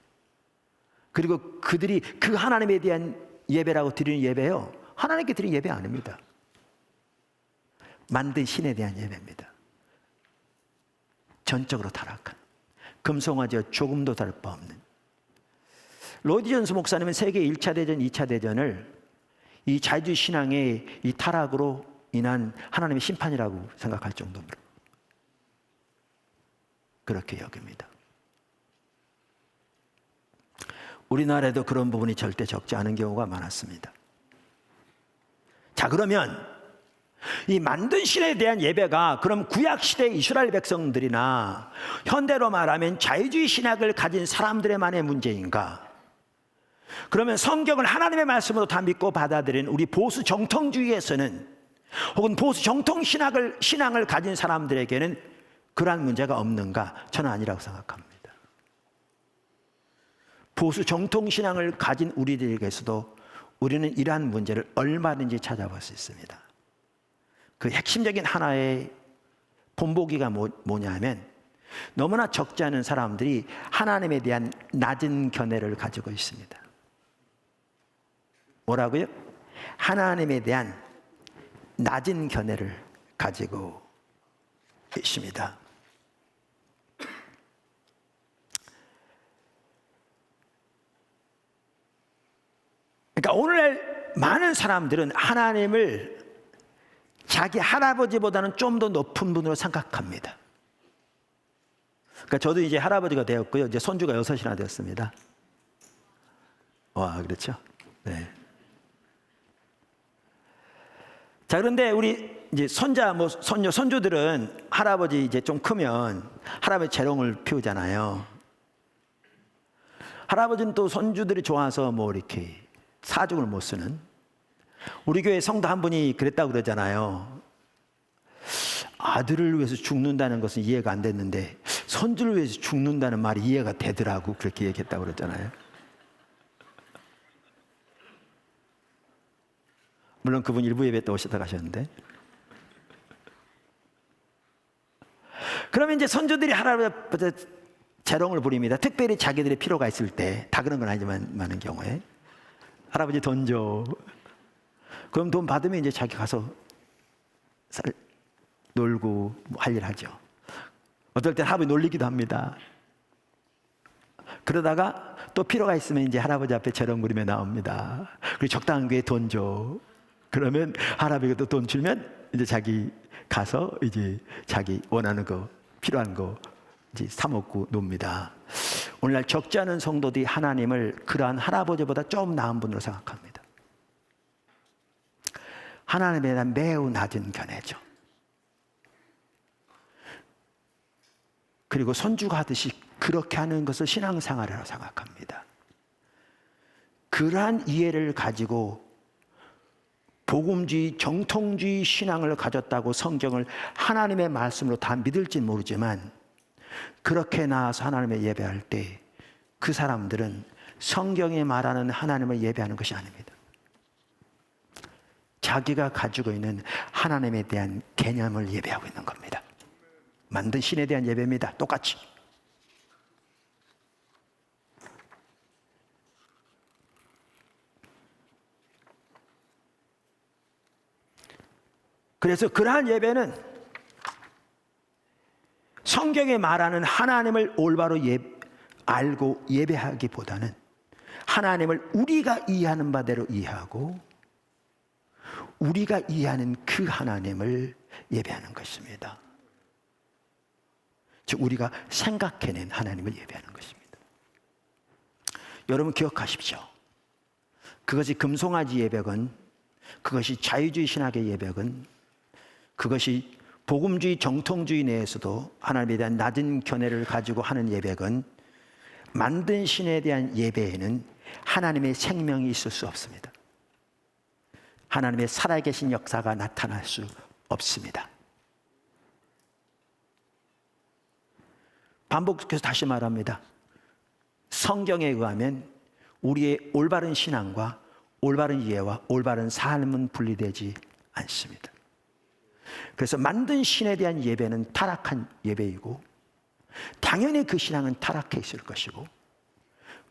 Speaker 1: 그리고 그들이 그 하나님에 대한 예배라고 드리는 예배요, 하나님께 드리는 예배 아닙니다. 만든 신에 대한 예배입니다. 전적으로 타락한, 금송아지와 조금도 다를 바 없는. 로이 존스 목사님은 세계 1차 대전, 2차 대전을 이 자유주의 신앙의 이 타락으로 인한 하나님의 심판이라고 생각할 정도로 그렇게 여깁니다. 우리나라에도 그런 부분이 절대 적지 않은 경우가 많았습니다. 자, 그러면 이 만든 신에 대한 예배가 그럼 구약시대 이스라엘 백성들이나 현대로 말하면 자유주의 신학을 가진 사람들의만의 문제인가? 그러면 성경을 하나님의 말씀으로 다 믿고 받아들인 우리 보수 정통주의에서는, 혹은 보수 정통 신앙을 가진 사람들에게는 그러한 문제가 없는가? 저는 아니라고 생각합니다. 보수 정통 신앙을 가진 우리들에게서도 우리는 이러한 문제를 얼마든지 찾아볼 수 있습니다. 그 핵심적인 하나의 본보기가 뭐냐면, 너무나 적지 않은 사람들이 하나님에 대한 낮은 견해를 가지고 있습니다. 뭐라고요? 하나님에 대한 낮은 견해를 가지고 있습니다. 그러니까 오늘날 많은 사람들은 하나님을 자기 할아버지보다는 좀 더 높은 분으로 생각합니다. 그러니까 저도 이제 할아버지가 되었고요. 이제 손주가 6이나 되었습니다. 와, 그렇죠? 네. 자, 그런데 우리 이제 손자, 손녀, 손주들은 할아버지 이제 좀 크면 할아버지 재롱을 피우잖아요. 할아버지는 또 손주들이 좋아서 이렇게 사족을 못 쓰는, 우리 교회 성도 한 분이 그랬다고 그러잖아요. 아들을 위해서 죽는다는 것은 이해가 안 됐는데 손주를 위해서 죽는다는 말이 이해가 되더라고, 그렇게 얘기했다고 그러잖아요. 물론 그분 일부 예배 때 오시다 가셨는데. 그러면 이제 손주들이 할아버지 재롱을 부립니다. 특별히 자기들의 필요가 있을 때, 다 그런 건 아니지만 많은 경우에. 할아버지 돈 줘. 그럼 돈 받으면 이제 자기 가서 놀고 할 일 하죠. 어떨 땐 할아버지 놀리기도 합니다. 그러다가 또 필요가 있으면 이제 할아버지 앞에 재롱 부리며 나옵니다. 그리고 적당한 게 돈 줘. 그러면 할아버지가 또 돈 주면 이제 자기 가서 이제 자기 원하는 거, 필요한 거 이제 사 먹고 놉니다. 오늘날 적지 않은 성도들이 하나님을 그러한 할아버지보다 좀 나은 분으로 생각합니다. 하나님에 대한 매우 낮은 견해죠. 그리고 손주가 하듯이 그렇게 하는 것을 신앙생활이라고 생각합니다. 그러한 이해를 가지고 복음주의, 정통주의 신앙을 가졌다고 성경을 하나님의 말씀으로 다 믿을진 모르지만 그렇게 나와서 하나님을 예배할 때 그 사람들은 성경이 말하는 하나님을 예배하는 것이 아닙니다. 자기가 가지고 있는 하나님에 대한 개념을 예배하고 있는 겁니다. 만든 신에 대한 예배입니다. 똑같이. 그래서 그러한 예배는 성경에 말하는 하나님을 올바로 알고 예배하기보다는 하나님을 우리가 이해하는 바대로 이해하고 우리가 이해하는 그 하나님을 예배하는 것입니다. 즉 우리가 생각해낸 하나님을 예배하는 것입니다. 여러분 기억하십시오. 그것이 금송아지 예배건 그것이 자유주의 신학의 예배건 그것이 복음주의 정통주의 내에서도 하나님에 대한 낮은 견해를 가지고 하는 예배건 만든 신에 대한 예배에는 하나님의 생명이 있을 수 없습니다. 하나님의 살아계신 역사가 나타날 수 없습니다. 반복해서 다시 말합니다. 성경에 의하면 우리의 올바른 신앙과 올바른 이해와 올바른 삶은 분리되지 않습니다. 그래서 만든 신에 대한 예배는 타락한 예배이고 당연히 그 신앙은 타락해 있을 것이고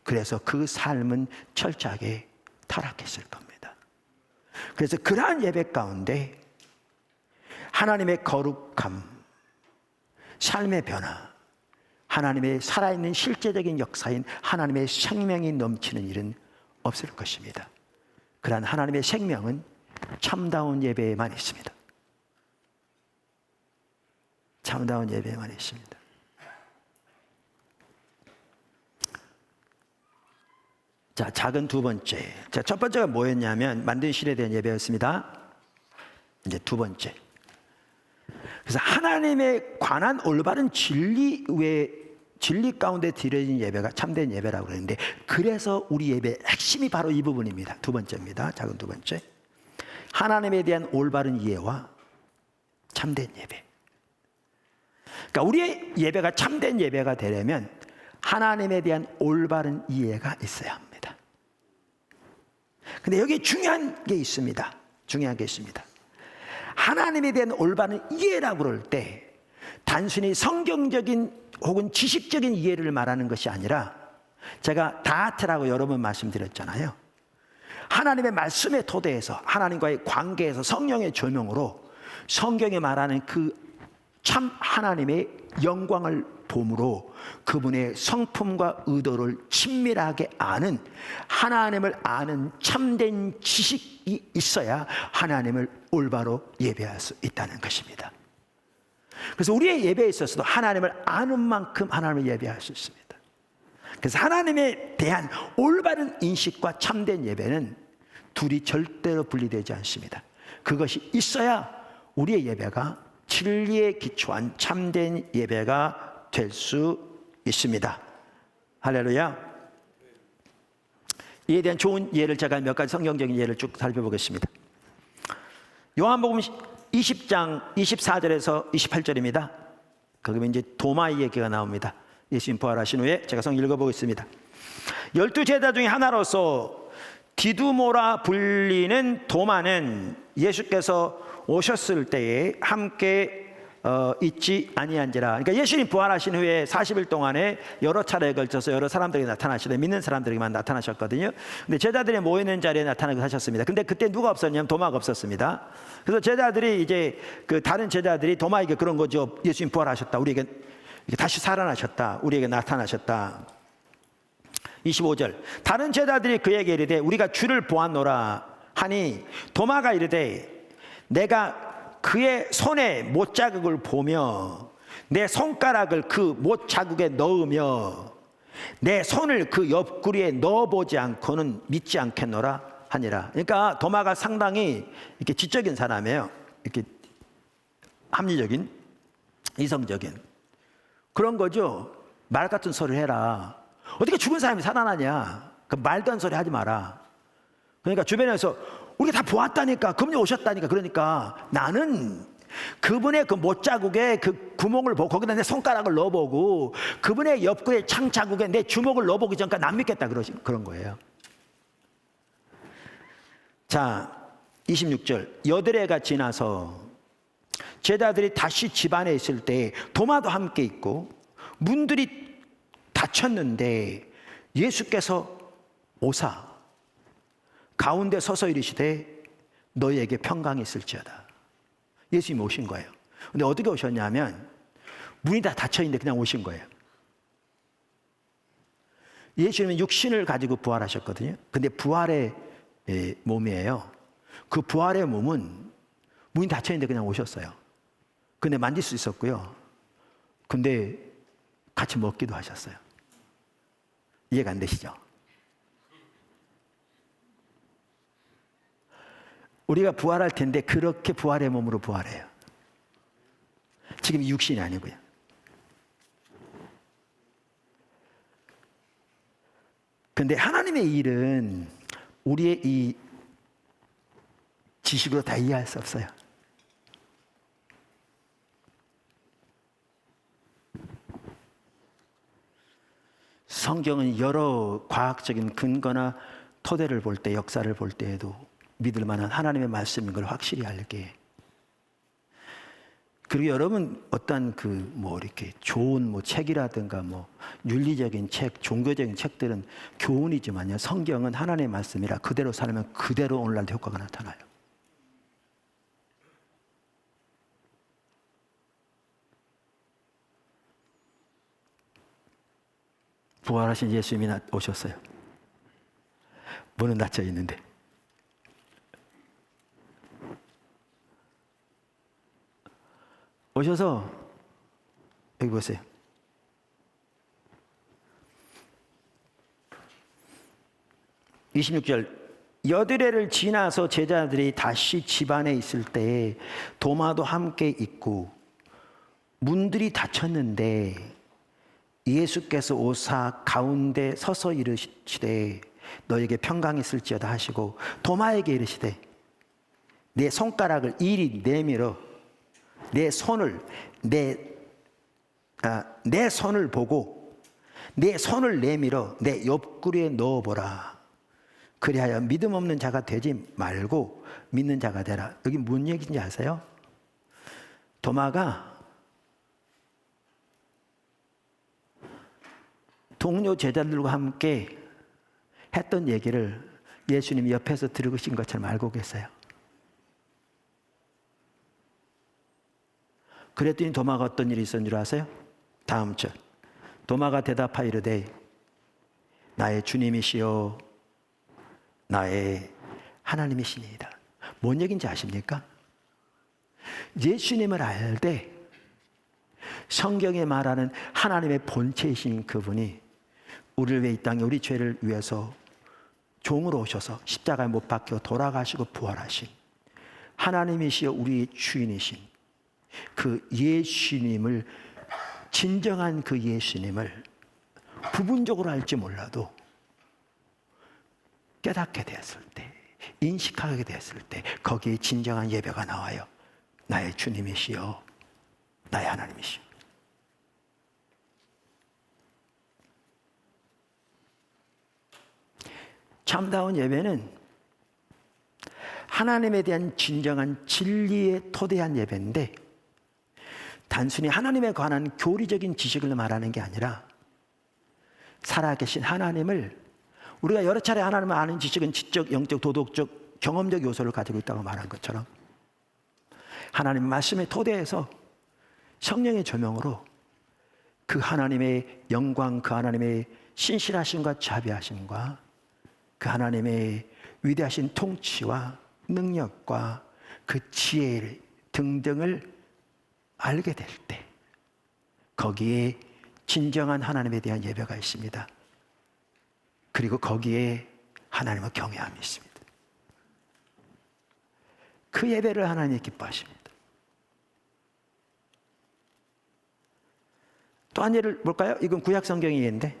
Speaker 1: 그래서 그 삶은 철저하게 타락했을 겁니다. 그래서 그러한 예배 가운데 하나님의 거룩함, 삶의 변화, 하나님의 살아있는 실제적인 역사인 하나님의 생명이 넘치는 일은 없을 것입니다. 그러한 하나님의 생명은 참다운 예배에만 있습니다. 참다운 예배에만 있습니다. 자, 작은 두 번째. 자, 첫 번째가 뭐였냐면 만든 신에 대한 예배였습니다. 이제 두 번째. 그래서 하나님에 관한 올바른 진리 가운데 드려진 예배가 참된 예배라고 그러는데 그래서 우리 예배의 핵심이 바로 이 부분입니다. 두 번째입니다. 작은 두 번째. 하나님에 대한 올바른 이해와 참된 예배. 그러니까 우리의 예배가 참된 예배가 되려면 하나님에 대한 올바른 이해가 있어야 합니다. 근데 여기 중요한 게 있습니다. 중요한 게 있습니다. 하나님에 대한 올바른 이해라고 그럴 때 단순히 성경적인 혹은 지식적인 이해를 말하는 것이 아니라 제가 다트라고 여러 번 말씀드렸잖아요. 하나님의 말씀의 토대에서 하나님과의 관계에서 성령의 조명으로 성경에 말하는 그 참 하나님의 영광을 봄으로 그분의 성품과 의도를 친밀하게 아는 하나님을 아는 참된 지식이 있어야 하나님을 올바로 예배할 수 있다는 것입니다. 그래서 우리의 예배에 있어서도 하나님을 아는 만큼 하나님을 예배할 수 있습니다. 그래서 하나님에 대한 올바른 인식과 참된 예배는 둘이 절대로 분리되지 않습니다. 그것이 있어야 우리의 예배가 진리에 기초한 참된 예배가 될 수 있습니다. 할렐루야. 이에 대한 좋은 예를 제가 몇 가지 성경적인 예를 쭉 살펴보겠습니다. 요한복음 20장 24절에서 28절입니다. 거기에 이제 도마의 얘기가 나옵니다. 예수님 부활하신 후에 제가 성경 읽어보겠습니다. 12제자 중에 하나로서 디두모라 불리는 도마는 예수께서 오셨을 때에 함께 있지 아니한지라. 그러니까 예수님 부활하신 후에 40일 동안에 여러 차례에 걸쳐서 여러 사람들에게 나타나시되 믿는 사람들에게만 나타나셨거든요. 근데 제자들이 모이는 자리에 나타나게 하셨습니다. 근데 그때 누가 없었냐면 도마가 없었습니다. 그래서 제자들이 이제 그 다른 제자들이 도마에게 그런 거죠. 예수님 부활하셨다. 우리에게 다시 살아나셨다. 우리에게 나타나셨다. 25절. 다른 제자들이 그에게 이르되 우리가 주를 보았노라 하니 도마가 이르되 내가 그의 손에 못자국을 보며 내 손가락을 그 못자국에 넣으며 내 손을 그 옆구리에 넣어보지 않고는 믿지 않겠노라 하니라. 그러니까 도마가 상당히 이렇게 지적인 사람이에요. 이렇게 합리적인, 이성적인 그런 거죠. 말 같은 소리를 해라. 어떻게 죽은 사람이 살아나냐? 그 말도 안 소리 하지 마라. 그러니까 주변에서 우리가 다 보았다니까. 그분이 오셨다니까. 그러니까 나는 그분의 그 못자국에 그 구멍을 보고 거기다 내 손가락을 넣어보고 그분의 옆구리에 창자국에 내 주먹을 넣어보기 전까지 안 믿겠다. 그런 거예요. 자, 26절. 여드레가 지나서 제자들이 다시 집안에 있을 때 도마도 함께 있고 문들이 닫혔는데 예수께서 오사 가운데 서서 이르시되 너희에게 평강이 있을지어다. 예수님이 오신 거예요. 근데 어떻게 오셨냐면 문이 다 닫혀있는데 그냥 오신 거예요. 예수님은 육신을 가지고 부활하셨거든요. 근데 부활의 몸이에요. 그 부활의 몸은 문이 닫혀있는데 그냥 오셨어요. 근데 만질 수 있었고요. 근데 같이 먹기도 하셨어요. 이해가 안 되시죠? 우리가 부활할 텐데 그렇게 부활의 몸으로 부활해요. 지금 육신이 아니고요. 근데 하나님의 일은 우리의 이 지식으로 다 이해할 수 없어요. 성경은 여러 과학적인 근거나 토대를 볼 때, 역사를 볼 때에도 믿을 만한 하나님의 말씀인 걸 확실히 알게. 그리고 여러분 어떤 이렇게 좋은 책이라든가 윤리적인 책, 종교적인 책들은 교훈이지만요. 성경은 하나님의 말씀이라 그대로 살면 그대로 오늘날도 효과가 나타나요. 부활하신 예수님이 오셨어요. 문은 닫혀 있는데. 오셔서 여기 보세요. (26절) 여드레를 지나서 제자들이 다시 집안에 있을 때 도마도 함께 있고 문들이 닫혔는데 예수께서 오사 가운데 서서 이르시되 너에게 평강이 있을지어다 하시고 도마에게 이르시되 내 손가락을 이리 내밀어 내 손을 내 손을 보고 내 손을 내밀어 내 옆구리에 넣어보라. 그리하여 믿음 없는 자가 되지 말고 믿는 자가 되라. 여기 무슨 얘기인지 아세요? 도마가 동료 제자들과 함께 했던 얘기를 예수님이 옆에서 들으신 것처럼 알고 계세요. 그랬더니 도마가 어떤 일이 있었는 줄 아세요? 다음 절. 도마가 대답하여 이르되 나의 주님이시요 나의 하나님이시니이다. 뭔 얘기인지 아십니까? 예수님을 알되 성경에 말하는 하나님의 본체이신 그분이 우리를 위해 이 땅에 우리 죄를 위해서 종으로 오셔서 십자가에 못 박혀 돌아가시고 부활하신 하나님이시여 우리의 주인이신 그 예수님을, 진정한 그 예수님을 부분적으로 알지 몰라도 깨닫게 되었을 때, 인식하게 되었을 때 거기에 진정한 예배가 나와요. 나의 주님이시여 나의 하나님이시여. 참다운 예배는 하나님에 대한 진정한 진리에 토대한 예배인데 단순히 하나님에 관한 교리적인 지식을 말하는 게 아니라 살아계신 하나님을, 우리가 여러 차례 하나님을 아는 지식은 지적, 영적, 도덕적, 경험적 요소를 가지고 있다고 말한 것처럼 하나님 말씀의 토대에서 성령의 조명으로 그 하나님의 영광, 그 하나님의 신실하심과 자비하심과 그 하나님의 위대하신 통치와 능력과 그 지혜 등등을 알게 될 때 거기에 진정한 하나님에 대한 예배가 있습니다. 그리고 거기에 하나님을 경외함이 있습니다. 그 예배를 하나님이 기뻐하십니다. 또 한 예를 볼까요? 이건 구약 성경의 예인데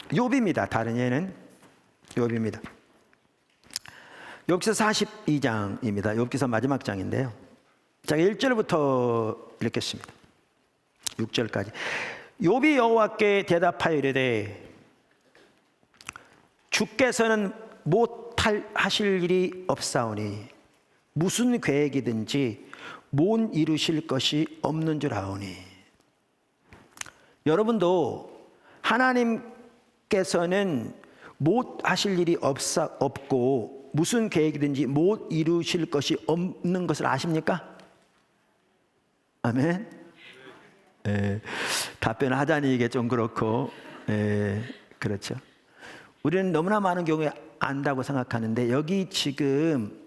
Speaker 1: 욥입니다. 다른 예는 욥입니다. 욥기서 42장입니다. 욥기서 마지막 장인데요. 자, 1절부터 읽겠습니다. 6절까지. 욥이 여호와께 대답하여 이르되 주께서는 못하실 일이 없사오니 무슨 계획이든지 못 이루실 것이 없는 줄 아오니. 여러분도 하나님께서는 못하실 일이 없고 무슨 계획이든지 못 이루실 것이 없는 것을 아십니까? 아멘. 답변을 하자니 이게 좀 그렇고, 그렇죠. 우리는 너무나 많은 경우에 안다고 생각하는데, 여기 지금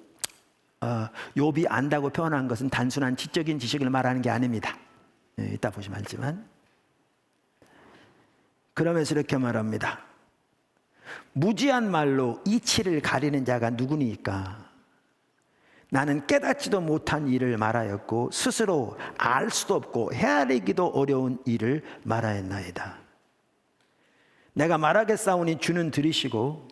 Speaker 1: 욥이 안다고 표현한 것은 단순한 지적인 지식을 말하는 게 아닙니다. 이따 보시면 알지만, 그러면서 이렇게 말합니다. 무지한 말로 이치를 가리는 자가 누구니까? 나는 깨닫지도 못한 일을 말하였고 스스로 알 수도 없고 헤아리기도 어려운 일을 말하였나이다. 내가 말하겠사오니 주는 들으시고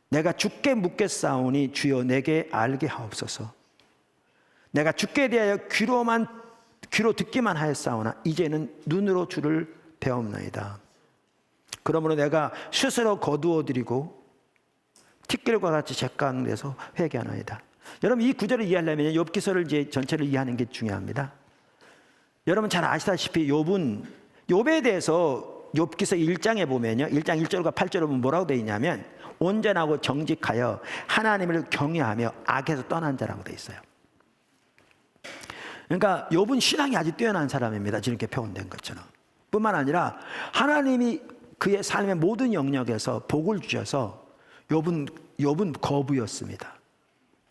Speaker 1: 내가 주께 묻겠사오니 주여 내게 알게 하옵소서. 내가 주께 대하여 귀로 듣기만 하였사오나 이제는 눈으로 주를 배옵나이다. 그러므로 내가 스스로 거두어드리고 티끌과 같이 객강돼서 회개하나이다. 여러분, 이 구절을 이해하려면 욥기서를 이제 전체를 이해하는 게 중요합니다. 여러분 잘 아시다시피 욥에 대해서 욥기서 1장에 보면요, 1장 1절과 8절에 보면 뭐라고 되어 있냐면 온전하고 정직하여 하나님을 경외하며 악에서 떠난 자라고 되어 있어요. 그러니까 욥은 신앙이 아주 뛰어난 사람입니다. 지금 이렇게 표현된 것처럼. 뿐만 아니라 하나님이 그의 삶의 모든 영역에서 복을 주셔서 욥은 거부였습니다.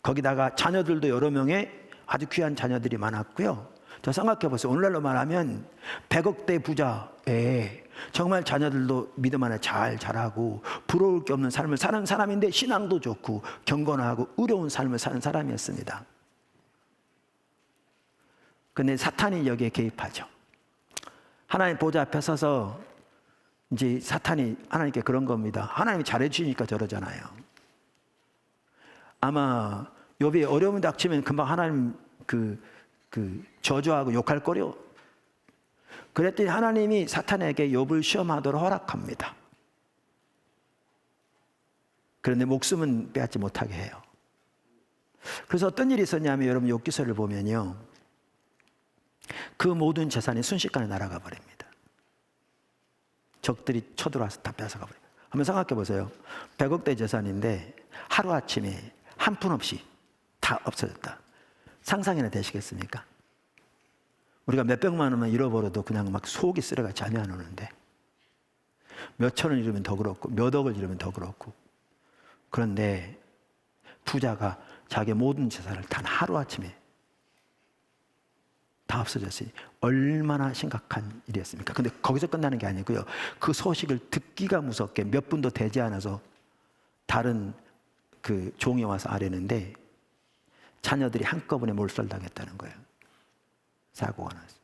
Speaker 1: 거기다가 자녀들도 여러 명의 아주 귀한 자녀들이 많았고요. 자, 생각해 보세요. 오늘날로 말하면 100억대 부자에 정말 자녀들도 믿음 안에 잘 자라고 부러울 게 없는 삶을 사는 사람인데 신앙도 좋고 경건하고 의로운 삶을 사는 사람이었습니다. 그런데 사탄이 여기에 개입하죠. 하나님 보좌 앞에 서서 이제 사탄이 하나님께 그런 겁니다. 하나님이 잘해주니까 저러잖아요. 아마 욥이 어려움이 닥치면 금방 하나님 저주하고 욕할 거려. 그랬더니 하나님이 사탄에게 욥을 시험하도록 허락합니다. 그런데 목숨은 빼앗지 못하게 해요. 그래서 어떤 일이 있었냐면 여러분 욥기서를 보면요, 그 모든 재산이 순식간에 날아가 버립니다. 적들이 쳐들어와서 다 뺏어가 버려요. 한번 생각해 보세요. 100억대 재산인데 하루아침에 한 푼 없이 다 없어졌다. 상상이나 되시겠습니까? 우리가 몇백만 원만 잃어버려도 그냥 막 속이 쓰레가 잠이 안 오는데 몇천 원 잃으면 더 그렇고 몇 억을 잃으면 더 그렇고. 그런데 부자가 자기 모든 재산을 단 하루아침에 다 없어졌으니 얼마나 심각한 일이었습니까? 근데 거기서 끝나는 게 아니고요. 그 소식을 듣기가 무섭게 몇 분도 되지 않아서 다른 그 종이 와서 아뢰는데 자녀들이 한꺼번에 몰살당했다는 거예요. 사고가 났어요.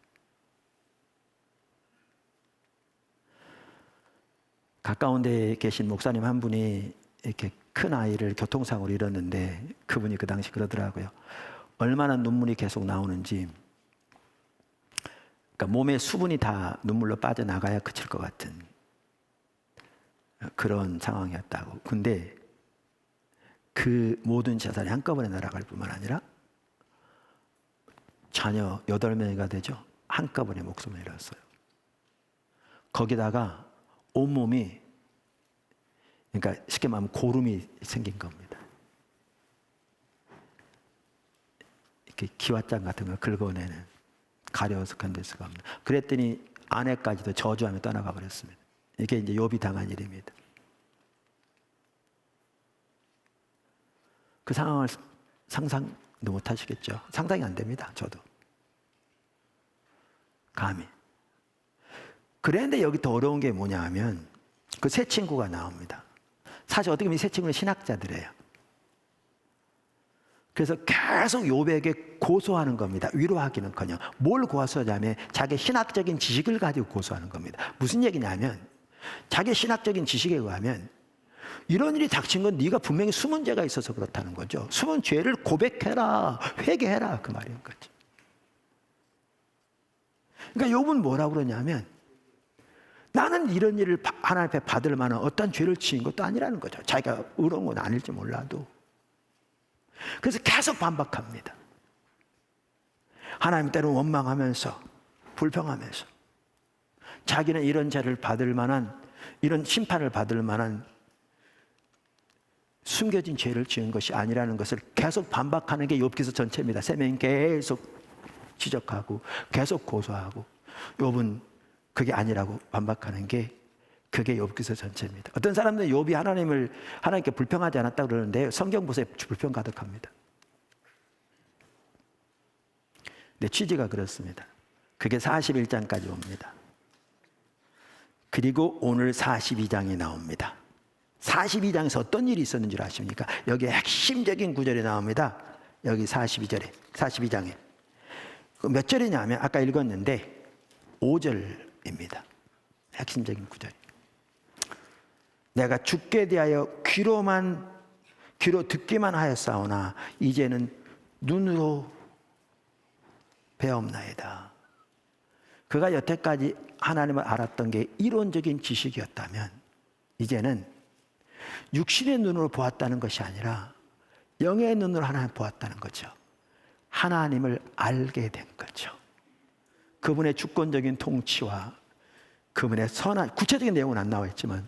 Speaker 1: 가까운 데에 계신 목사님 한 분이 이렇게 큰 아이를 교통사고로 잃었는데 그분이 그 당시 그러더라고요. 얼마나 눈물이 계속 나오는지, 그러니까 몸의 수분이 다 눈물로 빠져나가야 그칠 것 같은 그런 상황이었다고. 근데 그 모든 재산이 한꺼번에 날아갈 뿐만 아니라 자녀 8명이가 되죠. 한꺼번에 목숨을 잃었어요. 거기다가 온몸이, 그러니까 쉽게 말하면 고름이 생긴 겁니다. 이렇게 기왓장 같은 걸 긁어내는, 가려워서 견딜 수가 없는. 그랬더니 아내까지도 저주하며 떠나가 버렸습니다. 이게 이제 욥이 당한 일입니다. 그 상황을 상상도 못 하시겠죠. 상상이 안 됩니다. 저도 감히. 그런데 여기 더 어려운 게 뭐냐 하면 그 세 친구가 나옵니다. 사실 어떻게 보면 이 세 친구는 신학자들이에요. 그래서 계속 욥에게 고소하는 겁니다. 위로하기는커녕 뭘 고소하냐면 자기 신학적인 지식을 가지고 고소하는 겁니다. 무슨 얘기냐면 자기 신학적인 지식에 의하면 이런 일이 닥친 건 네가 분명히 숨은 죄가 있어서 그렇다는 거죠. 숨은 죄를 고백해라, 회개해라, 그 말인 거죠. 그러니까 욥은 뭐라고 그러냐면, 나는 이런 일을 하나님 앞에 받을 만한 어떤 죄를 지은 것도 아니라는 거죠. 자기가 의로운 건 아닐지 몰라도. 그래서 계속 반박합니다. 하나님 때는 원망하면서, 불평하면서, 자기는 이런 죄를 받을 만한, 이런 심판을 받을 만한 숨겨진 죄를 지은 것이 아니라는 것을 계속 반박하는 게 욥기서 전체입니다. 세 명이 계속 지적하고 계속 고소하고, 욥은 그게 아니라고 반박하는 게, 그게 욥기서 전체입니다. 어떤 사람들은 욥이 하나님께 불평하지 않았다고 그러는데 성경 보세요. 불평 가득합니다. 근데 취지가 그렇습니다. 그게 41장까지 옵니다. 그리고 오늘 42장이 나옵니다. 42장에서 어떤 일이 있었는 줄 아십니까? 여기 핵심적인 구절이 나옵니다. 여기 42장에. 몇 절이냐면 아까 읽었는데 5절입니다. 핵심적인 구절이. 내가 죽게 대하여 귀로 듣기만 하였사오나 이제는 눈으로 배옵나이다. 그가 여태까지 하나님을 알았던 게 이론적인 지식이었다면 이제는 육신의 눈으로 보았다는 것이 아니라 영의 눈으로 하나님을 보았다는 거죠. 하나님을 알게 된 거죠. 그분의 주권적인 통치와 그분의 선한, 구체적인 내용은 안 나와 있지만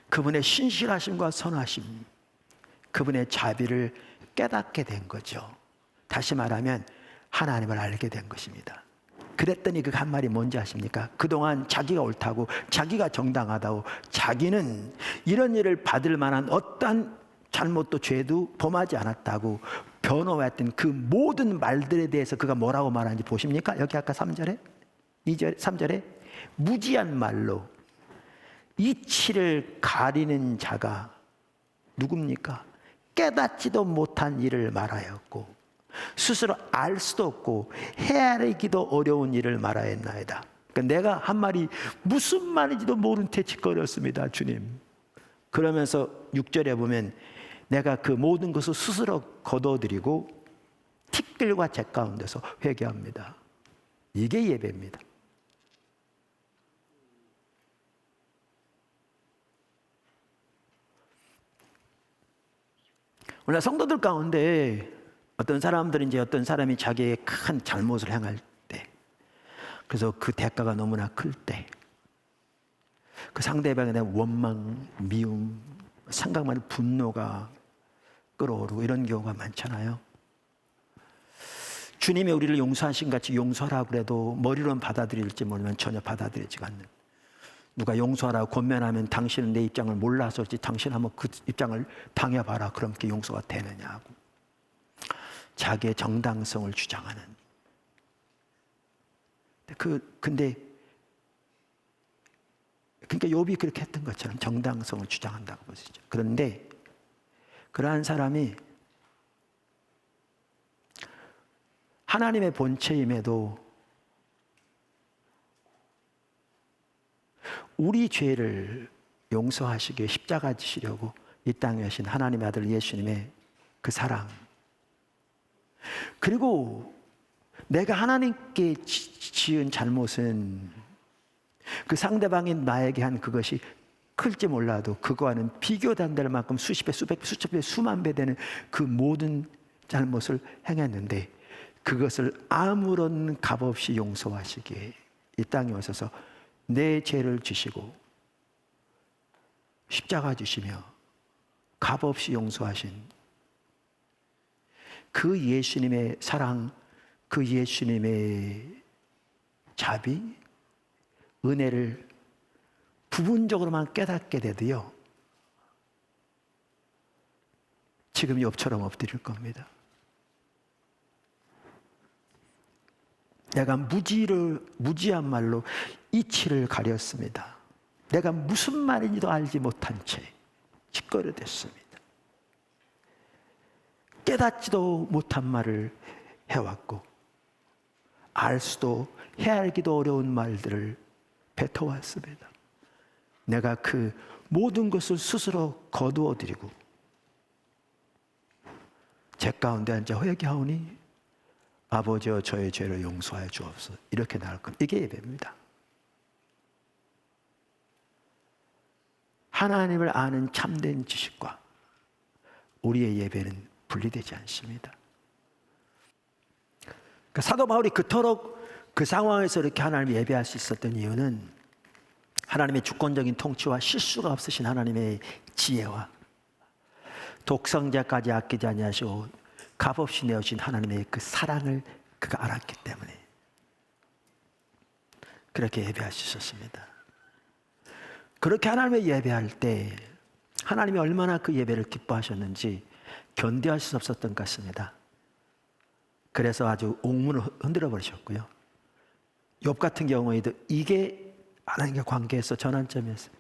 Speaker 1: 그분의 신실하심과 선하심, 그분의 자비를 깨닫게 된 거죠. 다시 말하면 하나님을 알게 된 것입니다. 그랬더니 그 한 말이 뭔지 아십니까? 그동안 자기가 옳다고, 자기가 정당하다고, 자기는 이런 일을 받을 만한 어떠한 잘못도 죄도 범하지 않았다고 변호했던 그 모든 말들에 대해서 그가 뭐라고 말하는지 보십니까? 여기 아까 3절에 3절에 무지한 말로 이치를 가리는 자가 누굽니까? 깨닫지도 못한 일을 말하였고 스스로 알 수도 없고 헤아리기도 어려운 일을 말하였나이다. 그러니까 내가 한 말이 무슨 말인지도 모른 채 짓거렸습니다, 주님. 그러면서 6절에 보면 내가 그 모든 것을 스스로 거둬들이고 티끌과 재 가운데서 회개합니다. 이게 예배입니다. 오늘 성도들 가운데 어떤 사람들은 이제 어떤 사람이 자기의 큰 잘못을 행할 때, 그래서 그 대가가 너무나 클 때, 그 상대방에 대한 원망, 미움, 생각만 해도 분노가 끌어오르고 이런 경우가 많잖아요. 주님이 우리를 용서하신 같이 용서하라고 해도 머리로는 받아들일지 모르면 전혀 받아들이지가 않는, 누가 용서하라고 권면하면 당신은 내 입장을 몰라서 그렇지 당신 한번 그 입장을 당해봐라, 그럼 그게 용서가 되느냐고 자기의 정당성을 주장하는. 근데 그러니까 욥이 그렇게 했던 것처럼 정당성을 주장한다고 보시죠. 그런데 그러한 사람이 하나님의 본체임에도 우리 죄를 용서하시기에 십자가 지시려고 이 땅에 오신 하나님의 아들 예수님의 그 사랑, 그리고 내가 하나님께 지은 잘못은 그 상대방이 나에게 한 그것이 클지 몰라도 그거와는 비교도 안 될 만큼 수십 배, 수백 배, 수천 배, 수만 배 되는 그 모든 잘못을 행했는데 그것을 아무런 값 없이 용서하시기에 이 땅에 오셔서 내 죄를 지시고 십자가 지시며 값 없이 용서하신 그 예수님의 사랑, 그 예수님의 자비, 은혜를 부분적으로만 깨닫게 돼도요, 지금 욥처럼 엎드릴 겁니다. 내가 무지한 말로 이치를 가렸습니다. 내가 무슨 말인지도 알지 못한 채 짓거려댔습니다. 깨닫지도 못한 말을 해왔고 알 수도 헤아리기도 어려운 말들을 뱉어왔습니다. 내가 그 모든 것을 스스로 거두어 드리고 제 가운데 앉아 회개하오니 아버지여 저의 죄를 용서하여 주옵소서. 이렇게 나올 겁니다. 이게 예배입니다. 하나님을 아는 참된 지식과 우리의 예배는 분리되지 않습니다. 그러니까 사도 바울이 그토록 그 상황에서 이렇게 하나님을 예배할 수 있었던 이유는 하나님의 주권적인 통치와 실수가 없으신 하나님의 지혜와 독성자까지 아끼지 아니하시고 값없이 내어주신 하나님의 그 사랑을 그가 알았기 때문에 그렇게 예배할 수 있었습니다. 그렇게 하나님의 예배할 때 하나님이 얼마나 그 예배를 기뻐하셨는지 견뎌할 수 없었던 것 같습니다. 그래서 아주 옥문을 흔들어 버리셨고요. 욥 같은 경우에도 이게 하나님과 관계에서 전환점이었어요.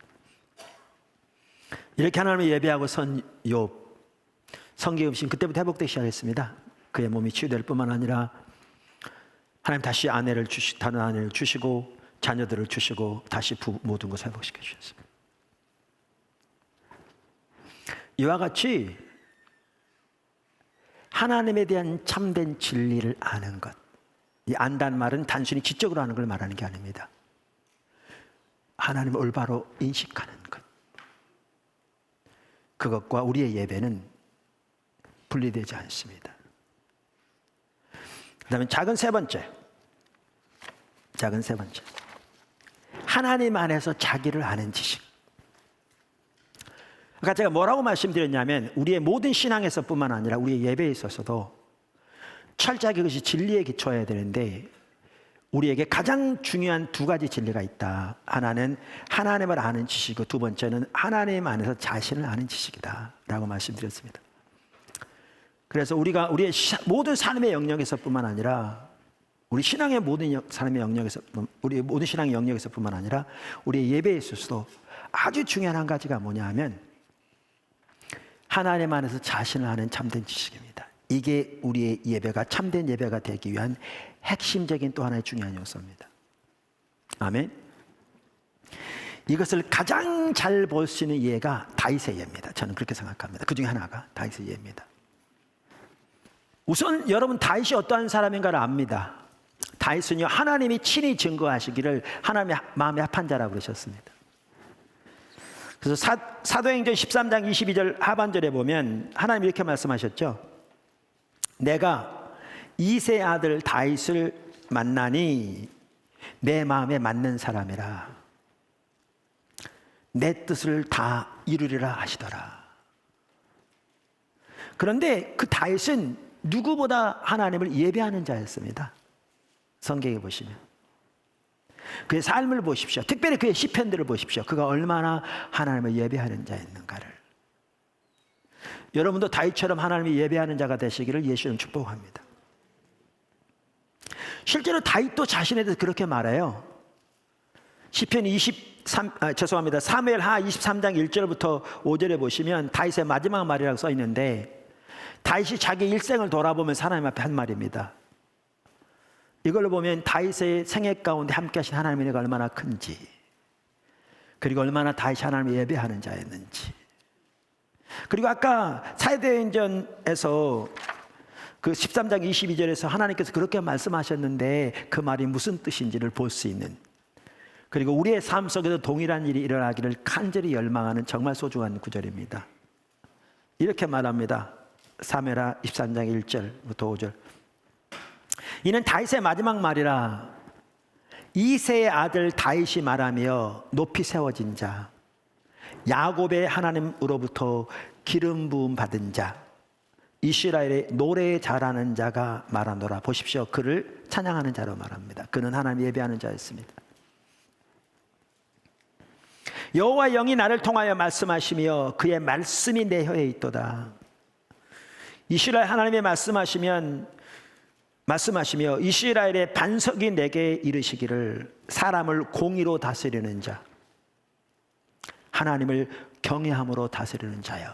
Speaker 1: 이렇게 하나님을 예배하고 선 욥, 성경음식 그때부터 회복되기 시작했습니다. 그의 몸이 치유될 뿐만 아니라 하나님 다시 다른 아내를 주시고 자녀들을 주시고 다시 모든 것을 회복시켜 주셨습니다. 이와 같이 하나님에 대한 참된 진리를 아는 것, 이 안다는 말은 단순히 지적으로 아는 걸 말하는 게 아닙니다. 하나님을 올바로 인식하는 것, 그것과 우리의 예배는 분리되지 않습니다. 그 다음에 작은 세 번째, 하나님 안에서 자기를 아는 지식. 그러니까 제가 뭐라고 말씀드렸냐면 우리의 모든 신앙에서 뿐만 아니라 우리의 예배에 있어서도 철저하게 그것이 진리에 기초해야 되는데 우리에게 가장 중요한 두 가지 진리가 있다. 하나는 하나님을 아는 지식이고 두 번째는 하나님 안에서 자신을 아는 지식이다 라고 말씀드렸습니다. 그래서 우리가 우리의 모든 삶의 영역에서 뿐만 아니라 우리 신앙의 모든 삶의 영역에서 우리의 모든 신앙의 영역에서 뿐만 아니라 우리의 예배에 있어서도 아주 중요한 한 가지가 뭐냐 하면 하나님 안에서 자신을 아는 참된 지식입니다. 이게 우리의 예배가 참된 예배가 되기 위한 핵심적인 또 하나의 중요한 요소입니다. 아멘. 이것을 가장 잘 볼 수 있는 예가 다윗의 예입니다. 저는 그렇게 생각합니다. 그 중에 하나가 다윗의 예입니다. 우선 여러분 다윗이 어떠한 사람인가를 압니다. 다윗은요 하나님이 친히 증거하시기를 하나님의 마음에 합한 자라고 그러셨습니다. 그래서 사도행전 13장 22절 하반절에 보면 하나님이 이렇게 말씀하셨죠. 내가 이새의 아들 다윗을 만나니 내 마음에 맞는 사람이라 내 뜻을 다 이루리라 하시더라. 그런데 그 다윗은 누구보다 하나님을 예배하는 자였습니다. 성경에 보시면 그의 삶을 보십시오. 특별히 그의 시편들을 보십시오. 그가 얼마나 하나님을 예배하는 자였는가를. 여러분도 다윗처럼 하나님을 예배하는 자가 되시기를 예수님 축복합니다. 실제로 다윗도 자신에 대해서 그렇게 말해요. 시편 사무엘하 23장 1절부터 5절에 보시면 다윗의 마지막 말이라고 써 있는데 다윗이 자기 일생을 돌아보면서 하나님 앞에 한 말입니다. 이걸로 보면 다윗의 생애 가운데 함께 하신 하나님의 은혜가 얼마나 큰지, 그리고 얼마나 다윗이 하나님을 예배하는 자였는지, 그리고 아까 사도행전에서 그 13장 22절에서 하나님께서 그렇게 말씀하셨는데 그 말이 무슨 뜻인지를 볼 수 있는, 그리고 우리의 삶 속에도 동일한 일이 일어나기를 간절히 열망하는 정말 소중한 구절입니다. 이렇게 말합니다. 사무엘하 23장 1절부터 5절. 이는 다윗의 마지막 말이라 이새의 아들 다윗이 말하며 높이 세워진 자, 야곱의 하나님으로부터 기름 부음 받은 자, 이스라엘의 노래 잘하는 자가 말하노라. 보십시오. 그를 찬양하는 자로 말합니다. 그는 하나님 예배하는 자였습니다. 여호와 영이 나를 통하여 말씀하시며 그의 말씀이 내 혀에 있도다. 이스라엘 하나님의 말씀하시며 이스라엘의 반석이 내게 이르시기를 사람을 공의로 다스리는 자, 하나님을 경외함으로 다스리는 자요.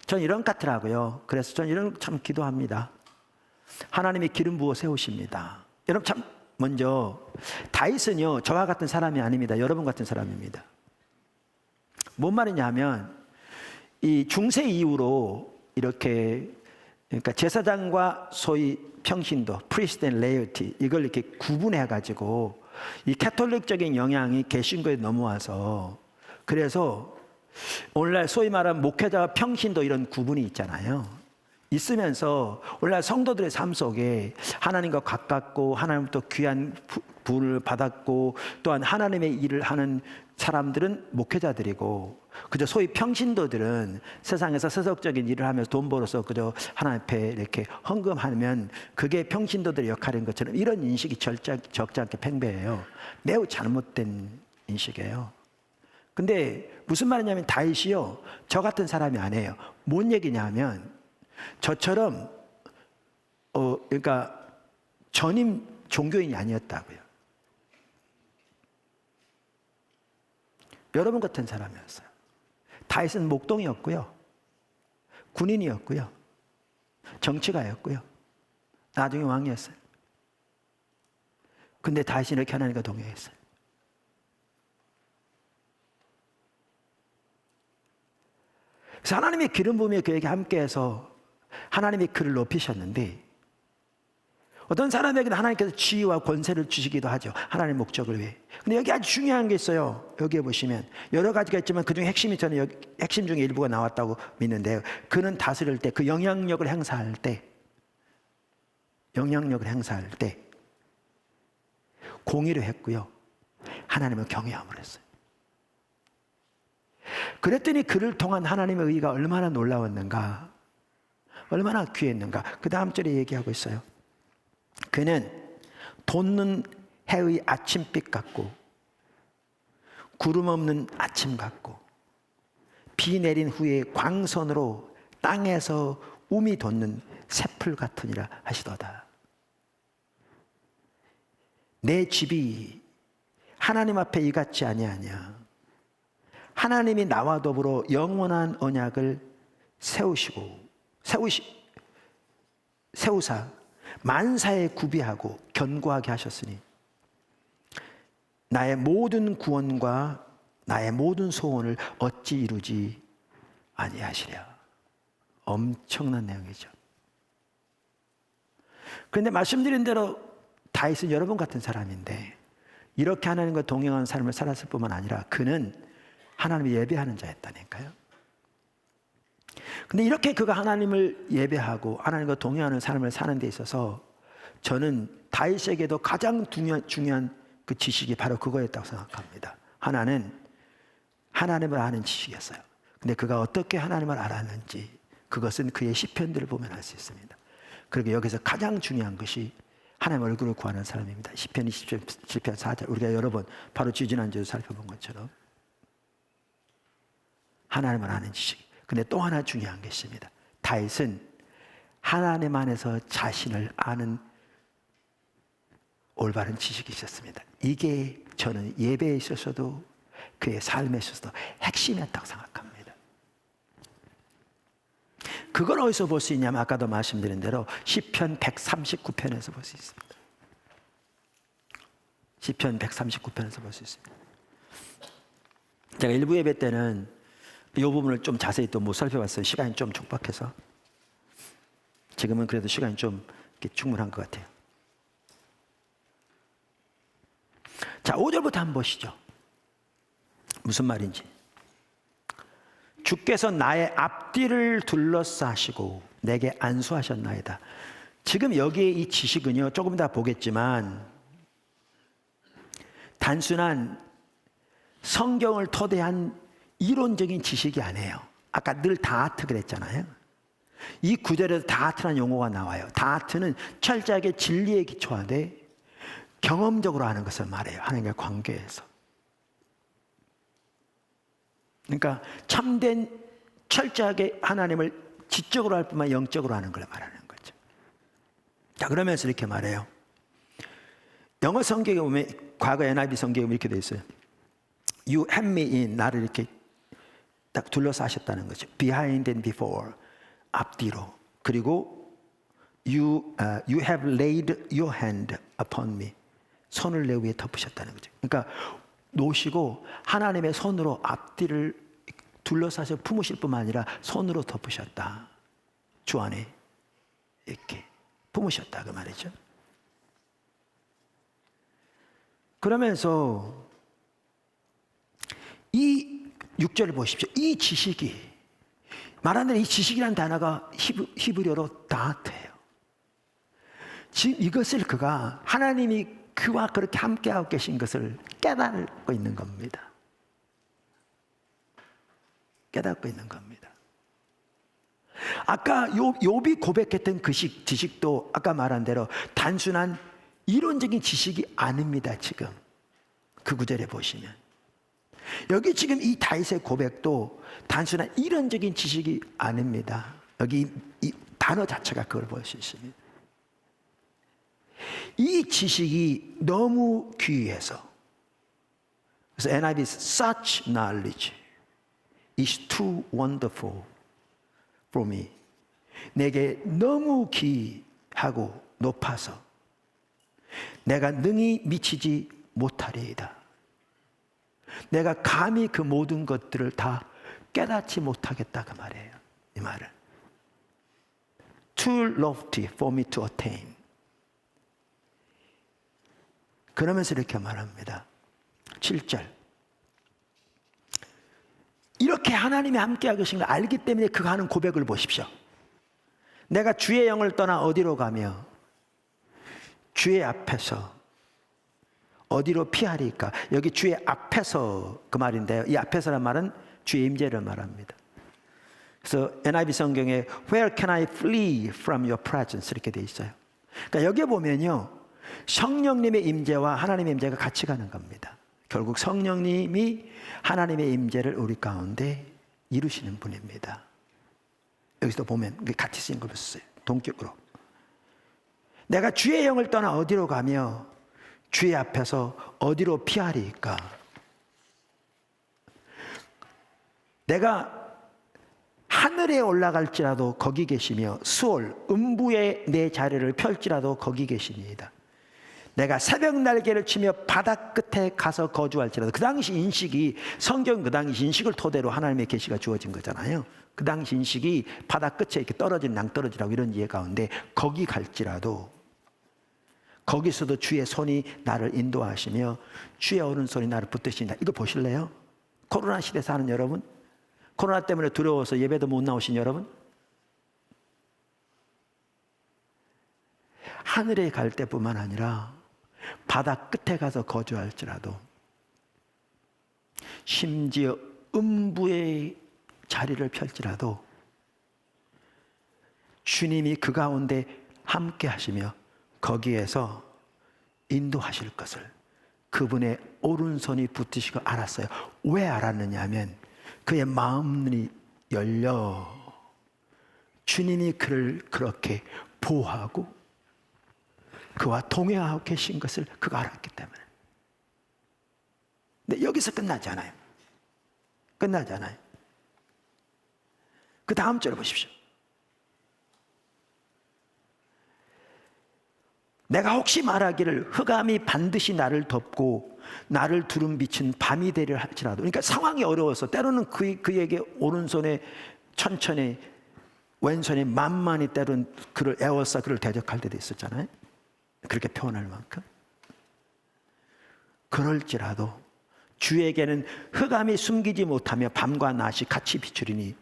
Speaker 1: 전 이런 것 같더라고요. 그래서 전 이런 참 기도합니다. 하나님이 기름 부어 세우십니다. 여러분 참 먼저 다윗은요 저와 같은 사람이 아닙니다. 여러분 같은 사람입니다. 뭔 말이냐면 이 중세 이후로 이렇게 그러니까 제사장과 소위 평신도 priest and laity 이걸 이렇게 구분해 가지고 이 캐톨릭적인 영향이 개신교에 넘어와서 그래서 오늘날 소위 말하는 목회자와 평신도 이런 구분이 있잖아요. 있으면서 오늘날 성도들의 삶 속에 하나님과 가깝고 하나님부터 귀한 부를 받았고 또한 하나님의 일을 하는 사람들은 목회자들이고 그저 소위 평신도들은 세상에서 세속적인 일을 하면서 돈 벌어서 그저 하나님 앞에 이렇게 헌금하면 그게 평신도들의 역할인 것처럼 이런 인식이 적지 않게 팽배해요. 매우 잘못된 인식이에요. 근데 무슨 말이냐면 다윗이요 저 같은 사람이 아니에요. 뭔 얘기냐면 저처럼 그러니까 전임 종교인이 아니었다고요. 여러분 같은 사람이었어요. 다윗은 목동이었고요, 군인이었고요, 정치가였고요, 나중에 왕이었어요. 근데 다윗이 이렇게 하나님과 동행했어요. 그래서 하나님의 기름 부음에 그에게 함께해서 하나님이 그를 높이셨는데 어떤 사람에게는 하나님께서 지위와 권세를 주시기도 하죠. 하나님의 목적을 위해. 근데 여기 아주 중요한 게 있어요. 여기에 보시면 여러 가지가 있지만 그중에 핵심이 저는 여기 핵심 중에 일부가 나왔다고 믿는데요. 그는 다스릴 때 그 영향력을 행사할 때 공의를 했고요. 하나님을 경외함을 했어요. 그랬더니 그를 통한 하나님의 의가 얼마나 놀라웠는가, 얼마나 귀했는가. 그 다음 절에 얘기하고 있어요. 그는 돋는 해의 아침빛 같고 구름 없는 아침 같고 비 내린 후에 광선으로 땅에서 움이 돋는 새풀 같으니라 하시도다. 내 집이 하나님 앞에 이같지 아니하냐. 하나님이 나와 더불어 영원한 언약을 세우사 만사에 구비하고 견고하게 하셨으니 나의 모든 구원과 나의 모든 소원을 어찌 이루지 아니하시랴. 엄청난 내용이죠. 그런데 말씀드린 대로 다윗은 여러분 같은 사람인데 이렇게 하나님과 동행한 삶을 살았을 뿐만 아니라 그는 하나님을 예배하는 자였다니까요. 근데 이렇게 그가 하나님을 예배하고 하나님과 동행하는 삶을 사는 데 있어서 저는 다윗에게도 가장 중요한 그 지식이 바로 그거였다고 생각합니다. 하나는 하나님을 아는 지식이었어요. 근데 그가 어떻게 하나님을 알았는지 그것은 그의 시편들을 보면 알 수 있습니다. 그리고 여기서 가장 중요한 것이 하나님의 얼굴을 구하는 사람입니다. 시편 27편 4절 우리가 여러 번 바로 지지난주에 살펴본 것처럼 하나님을 아는 지식. 근데 또 하나 중요한 게 있습니다. 다윗은 하나님 안에서 자신을 아는 올바른 지식이 있었습니다. 이게 저는 예배에 있어서도 그의 삶에 있어서도 핵심이었다고 생각합니다. 그걸 어디서 볼 수 있냐면 아까도 말씀드린 대로 시편 139편에서 볼 수 있습니다. 시편 139편에서 볼 수 있습니다. 제가 일부 예배 때는 이 부분을 좀 자세히 또 못 살펴봤어요. 시간이 좀 촉박해서. 지금은 그래도 시간이 좀 충분한 것 같아요. 자, 5절부터 한번 보시죠. 무슨 말인지. 주께서 나의 앞뒤를 둘러싸시고 내게 안수하셨나이다. 지금 여기에 이 지식은요, 조금 이따 보겠지만 단순한 성경을 토대한 이론적인 지식이 아니에요. 아까 늘 다하트 그랬잖아요. 이 구절에서 다하트라는 용어가 나와요. 다하트는 철저하게 진리에 기초하되 경험적으로 하는 것을 말해요. 하나님과 관계에서. 그러니까 참된 철저하게 하나님을 지적으로 할 뿐만 영적으로 하는 걸 말하는 거죠. 자, 그러면서 이렇게 말해요. 영어 성경에 보면 과거 NIV 성경에 이렇게 돼 있어요. You hem me in. 나를 이렇게 딱 둘러싸셨다는 거죠. Behind and before. 앞뒤로. 그리고 you have laid your hand upon me. 손을 내 위에 덮으셨다는 거죠. 그러니까 놓으시고 하나님의 손으로 앞뒤를 둘러싸서 품으실 뿐만 아니라 손으로 덮으셨다. 주 안에 이렇게 품으셨다 그 말이죠. 그러면서 이 6절을 보십시오. 이 지식이, 말한 대로 이 지식이라는 단어가 히브리어로 다트예요. 지금 이것을 그가, 하나님이 그와 그렇게 함께하고 계신 것을 깨닫고 있는 겁니다. 깨닫고 있는 겁니다. 아까 욥이 고백했던 그 지식도 아까 말한 대로 단순한 이론적인 지식이 아닙니다. 지금 그 구절에 보시면 여기 지금 이 다윗의 고백도 단순한 이론적인 지식이 아닙니다. 여기 이 단어 자체가 그걸 볼 수 있습니다. 이 지식이 너무 귀해서, 그래서 NIV such knowledge is too wonderful for me. 내게 너무 귀하고 높아서 내가 능히 미치지 못하리이다. 내가 감히 그 모든 것들을 다 깨닫지 못하겠다 그 말이에요. 이 말은 too lofty for me to attain. 그러면서 이렇게 말합니다. 7절. 이렇게 하나님이 함께하고 계신 걸 알기 때문에 그가 하는 고백을 보십시오. 내가 주의 영을 떠나 어디로 가며 주의 앞에서 어디로 피하리까? 여기 주의 앞에서 그 말인데요. 이 앞에서란 말은 주의 임재를 말합니다. 그래서 NIV 성경에 Where can I flee from your presence? 이렇게 돼 있어요. 그러니까 여기에 보면요, 성령님의 임재와 하나님의 임재가 같이 가는 겁니다. 결국 성령님이 하나님의 임재를 우리 가운데 이루시는 분입니다. 여기서 보면 같이 쓰인 걸 썼어요. 동격으로. 내가 주의 영을 떠나 어디로 가며 주의 앞에서 어디로 피하리까? 내가 하늘에 올라갈지라도 거기 계시며 수올 음부에 내 자리를 펼지라도 거기 계시니이다. 내가 새벽 날개를 치며 바다 끝에 가서 거주할지라도, 그 당시 인식이, 성경 그 당시 인식을 토대로 하나님의 계시가 주어진 거잖아요. 그 당시 인식이 바다 끝에 이렇게 떨어진 낭떠러지라고 이런 이해 가운데 거기 갈지라도 거기서도 주의 손이 나를 인도하시며 주의 오른손이 나를 붙드신다. 이거 보실래요? 코로나 시대 사는 여러분, 코로나 때문에 두려워서 예배도 못 나오신 여러분, 하늘에 갈 때뿐만 아니라 바다 끝에 가서 거주할지라도, 심지어 음부의 자리를 펼지라도 주님이 그 가운데 함께 하시며 거기에서 인도하실 것을 그분의 오른손이 붙으시고 알았어요. 왜 알았느냐 하면 그의 마음이 열려 주님이 그를 그렇게 보호하고 그와 동행하고 계신 것을 그가 알았기 때문에. 근데 여기서 끝나지 않아요. 끝나지 않아요. 그 다음 절을 보십시오. 내가 혹시 말하기를 흑암이 반드시 나를 덮고 나를 두른 빛은 밤이 되려 할지라도, 그러니까 상황이 어려워서 때로는 그에게 오른손에 천천히 왼손이 만만히 때로는 그를 애워싸 그를 대적할 때도 있었잖아요. 그렇게 표현할 만큼. 그럴지라도 주에게는 흑암이 숨기지 못하며 밤과 낮이 같이 비추리니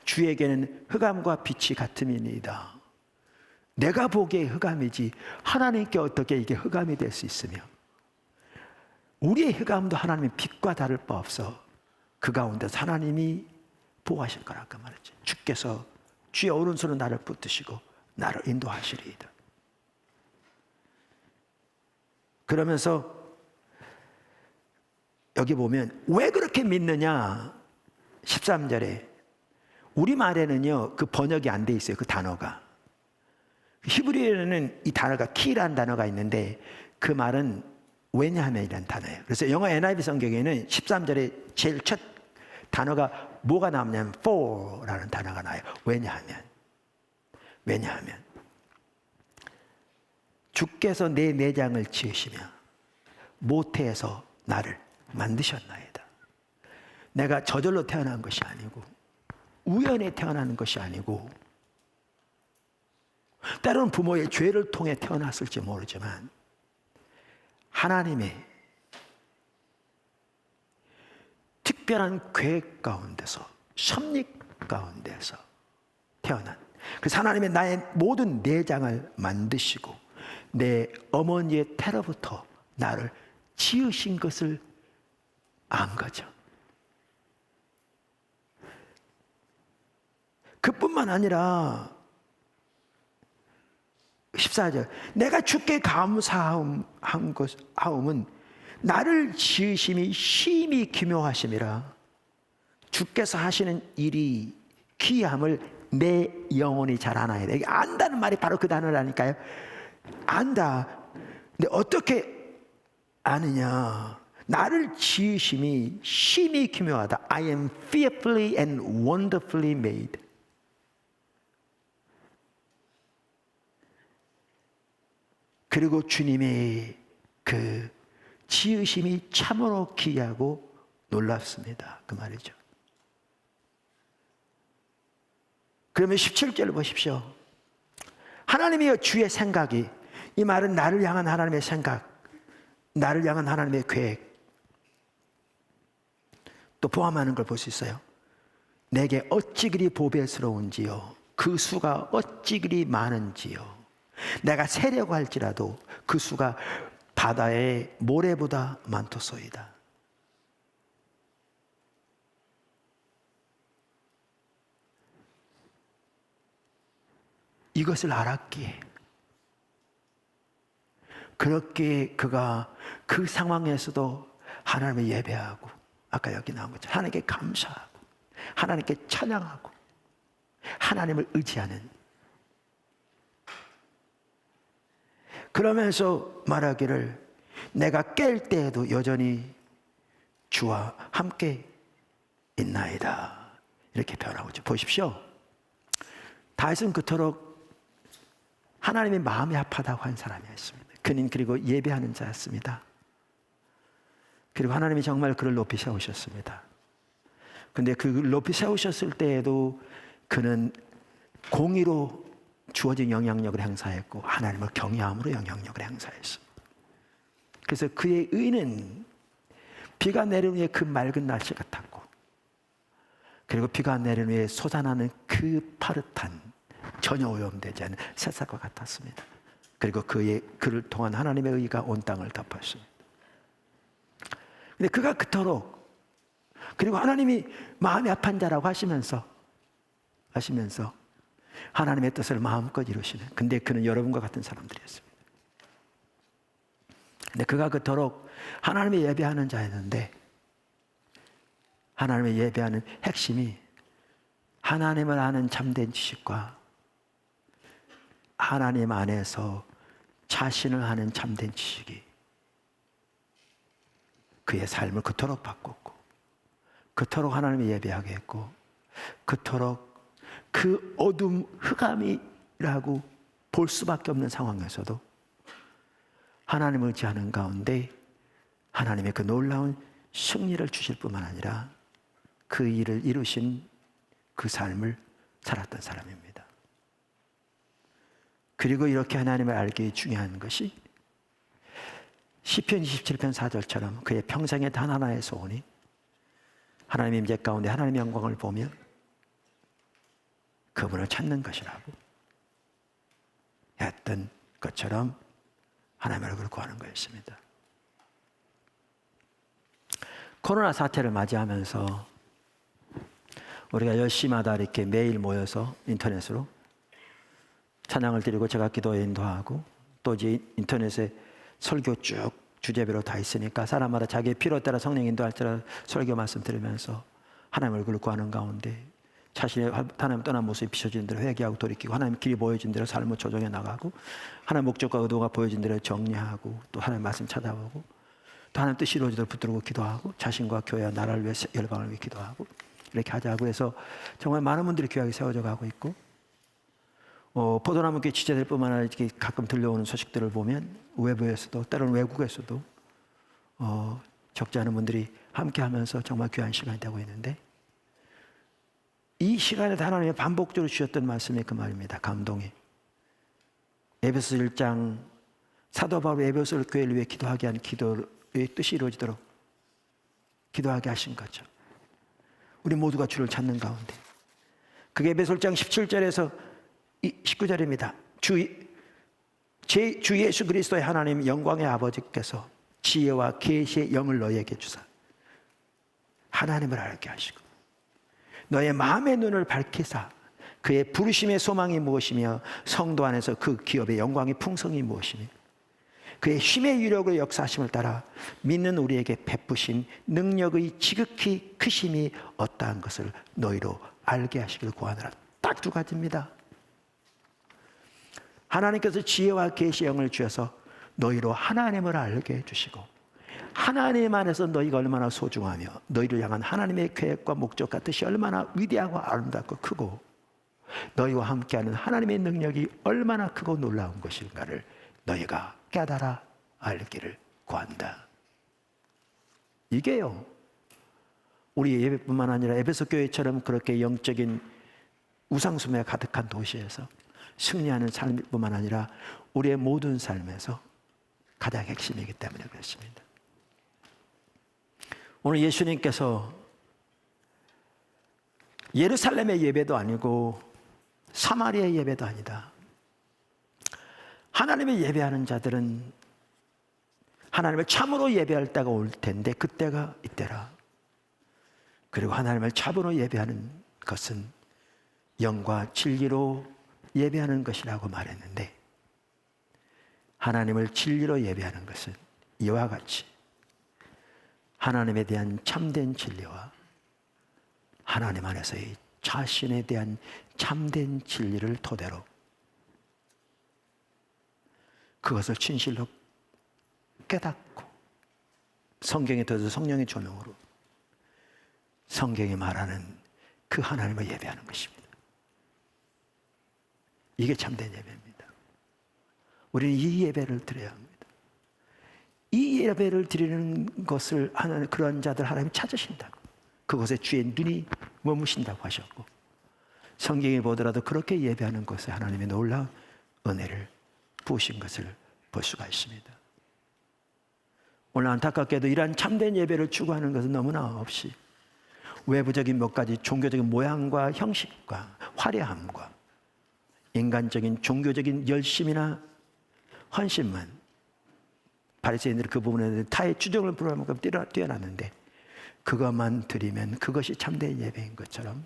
Speaker 1: 주에게는 흑암과 빛이 같음이니이다. 내가 보기에 흑암이지 하나님께 어떻게 이게 흑암이 될 수 있으며, 우리의 흑암도 하나님의 빛과 다를 바 없어 그 가운데서 하나님이 보호하실 거라고 말했지. 주께서 주의 오른손으로 나를 붙드시고 나를 인도하시리이다. 그러면서 여기 보면 왜 그렇게 믿느냐, 13절에 우리말에는요 그 번역이 안 돼 있어요. 그 단어가 히브리어에는 이 단어가 키라는 단어가 있는데 그 말은 왜냐하면이라는 단어예요. 그래서 영어 NIV 성경에는 13절에 제일 첫 단어가 뭐가 나오냐면 for라는 단어가 나와요. 왜냐하면 주께서 내 내장을 지으시며 모태에서 나를 만드셨나이다. 내가 저절로 태어난 것이 아니고 우연히 태어나는 것이 아니고 때로는 부모의 죄를 통해 태어났을지 모르지만 하나님의 특별한 계획 가운데서 섭리 가운데서 태어난, 그래서 하나님의 나의 모든 내장을 만드시고 내 어머니의 태로부터 나를 지으신 것을 안 거죠. 그뿐만 아니라 14절, 내가 주께 감사함은 나를 지으심이 심히 기묘하심이라. 주께서 하시는 일이 귀함을 내 영혼이 잘 아나야 돼. 안다는 말이 바로 그 단어라니까요. 안다. 근데 어떻게 아느냐? 나를 지으심이 심히 기묘하다. I am fearfully and wonderfully made. 그리고 주님의 그 지으심이 참으로 기이하고 놀랍습니다. 그 말이죠. 그러면 17절을 보십시오. 하나님의 주의 생각이, 이 말은 나를 향한 하나님의 생각, 나를 향한 하나님의 계획 또 포함하는 걸 볼 수 있어요. 내게 어찌 그리 보배스러운지요, 그 수가 어찌 그리 많은지요. 내가 세려고 할지라도 그 수가 바다의 모래보다 많도소이다. 이것을 알았기에 그렇게 그가 그 상황에서도 하나님을 예배하고, 아까 여기 나온 것처럼 하나님께 감사하고 하나님께 찬양하고 하나님을 의지하는, 그러면서 말하기를 내가 깰 때에도 여전히 주와 함께 있나이다, 이렇게 표현하고 있죠. 보십시오. 다윗은 그토록 하나님의 마음이 아파다고 한 사람이었습니다. 그는 그리고 예배하는 자였습니다. 그리고 하나님이 정말 그를 높이 세우셨습니다. 그런데 그를 높이 세우셨을 때에도 그는 공의로 주어진 영향력을 행사했고 하나님을 경외함으로 영향력을 행사했습니다. 그래서 그의 의는 비가 내린 후에 그 맑은 날씨 같았고, 그리고 비가 내린 후에 솟아나는 그 파릇한 전혀 오염되지 않은 새싹과 같았습니다. 그리고 그를 통한 하나님의 의가 온 땅을 덮었습니다. 근데 그가 그토록, 그리고 하나님이 마음이 아픈 자라고 하시면서 하나님의 뜻을 마음껏 이루시는, 근데 그는 여러분과 같은 사람들이었습니다. 근데 그가 그토록 하나님의 예배하는 자였는데, 하나님의 예배하는 핵심이 하나님을 아는 참된 지식과 하나님 안에서 자신을 아는 참된 지식이 그의 삶을 그토록 바꿨고, 그토록 하나님을 예배하게 했고, 그토록 그 어둠 흑암이라고 볼 수밖에 없는 상황에서도 하나님을 의지하는 가운데 하나님의 그 놀라운 승리를 주실 뿐만 아니라 그 일을 이루신 그 삶을 살았던 사람입니다. 그리고 이렇게 하나님을 알기 중요한 것이 시편 27편 4절처럼 그의 평생의 단 하나의 소원이 하나님의 임재 가운데 하나님의 영광을 보며 그분을 찾는 것이라고 했던 것처럼 하나님의 얼굴을 구하는 거였습니다. 코로나 사태를 맞이하면서 우리가 10시마다 이렇게 매일 모여서 인터넷으로 찬양을 드리고 제가 기도에 인도하고, 또 이제 인터넷에 설교 쭉 주제별로 다 있으니까 사람마다 자기의 필요에 따라 성령 인도할 때라 설교 말씀 들으면서 하나님 얼굴을 구하는 가운데 자신의 하나님 떠난 모습이 비춰진 대로 회개하고 돌이키고, 하나님 길이 보여진 대로 삶을 조정해 나가고, 하나님 목적과 의도가 보여진 대로 정리하고, 또 하나님 말씀 찾아보고, 또 하나님 뜻이 이루어지도록 붙들고 기도하고, 자신과 교회와 나라를 위해, 열방을 위해 기도하고, 이렇게 하자고 해서 정말 많은 분들이 귀하게 세워져 가고 있고, 포도나무교회 지체들 뿐만 아니라 이렇게 가끔 들려오는 소식들을 보면 외부에서도, 때로는 외국에서도 적지 않은 분들이 함께 하면서 정말 귀한 시간이 되고 있는데, 이 시간에 하나님이 반복적으로 주셨던 말씀이 그 말입니다. 감동이. 에베소 1장 사도 바울이 에베소 교회를 위해 기도하게 한 기도의 뜻이 이루어지도록 기도하게 하신 거죠. 우리 모두가 주를 찾는 가운데, 그게 에베소 1장 17절에서 19절입니다. 주 예수 그리스도의 하나님 영광의 아버지께서 지혜와 계시의 영을 너희에게 주사 하나님을 알게 하시고 너의 마음의 눈을 밝히사 그의 부르심의 소망이 무엇이며 성도 안에서 그 기업의 영광의 풍성이 무엇이며 그의 힘의 유력을 역사하심을 따라 믿는 우리에게 베푸신 능력의 지극히 크심이 어떠한 것을 너희로 알게 하시기를 구하노라. 딱 두 가지입니다. 하나님께서 지혜와 계시의 영을 주셔서 너희로 하나님을 알게 해주시고, 하나님 안에서 너희가 얼마나 소중하며 너희를 향한 하나님의 계획과 목적과 뜻이 얼마나 위대하고 아름답고 크고 너희와 함께하는 하나님의 능력이 얼마나 크고 놀라운 것인가를 너희가 깨달아 알기를 구한다. 이게요, 우리 예배뿐만 아니라 에베소 교회처럼 그렇게 영적인 우상숭배가 가득한 도시에서 승리하는 삶뿐만 아니라 우리의 모든 삶에서 가장 핵심이기 때문에 그렇습니다. 오늘 예수님께서 예루살렘의 예배도 아니고 사마리아의 예배도 아니다. 하나님을 예배하는 자들은 하나님을 참으로 예배할 때가 올 텐데 그때가 이때라. 그리고 하나님을 참으로 예배하는 것은 영과 진리로 예배하는 것이라고 말했는데, 하나님을 진리로 예배하는 것은 이와 같이 하나님에 대한 참된 진리와 하나님 안에서의 자신에 대한 참된 진리를 토대로 그것을 진실로 깨닫고 성경에 더해서 성령의 조명으로 성경이 말하는 그 하나님을 예배하는 것입니다. 이게 참된 예배입니다. 우리는 이 예배를 드려야 합니다. 이 예배를 드리는 것을 하는 그런 자들 하나님이 찾으신다고, 그곳에 주의 눈이 머무신다고 하셨고, 성경에 보더라도 그렇게 예배하는 것에 하나님의 놀라운 은혜를 부으신 것을 볼 수가 있습니다. 오늘 안타깝게도 이러한 참된 예배를 추구하는 것은 너무나 없이 외부적인 몇 가지 종교적인 모양과 형식과 화려함과 인간적인 종교적인 열심이나 헌신만, 바리새인들이 그 부분에 타의 주정을 부를 만큼 뛰어났는데 그것만 드리면 그것이 참된 예배인 것처럼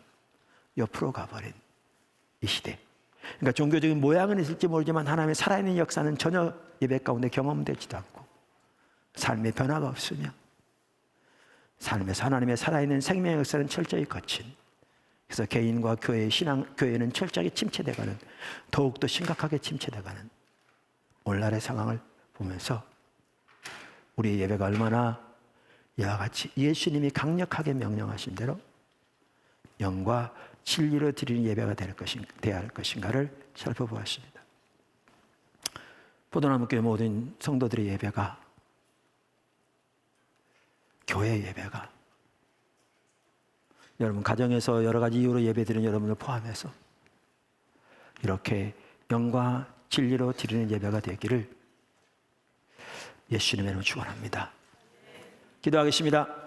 Speaker 1: 옆으로 가버린 이 시대. 그러니까 종교적인 모양은 있을지 모르지만 하나님의 살아있는 역사는 전혀 예배 가운데 경험되지도 않고 삶의 변화가 없으며 삶에서 하나님의 살아있는 생명의 역사는 철저히 거친, 그래서 개인과 교회의 교회는 철저하게 침체돼가는, 더욱더 심각하게 침체돼가는 오늘날의 상황을 보면서 우리의 예배가 얼마나 이와 같이 예수님이 강력하게 명령하신 대로 영과 진리로 드리는 예배가 되어야 할 것인가를 살펴보았습니다. 포도나무교회 모든 성도들의 예배가, 교회 예배가, 여러분 가정에서 여러 가지 이유로 예배드리는 여러분을 포함해서 이렇게 영과 진리로 드리는 예배가 되기를 예수님의 이름으로 축원합니다. 기도하겠습니다.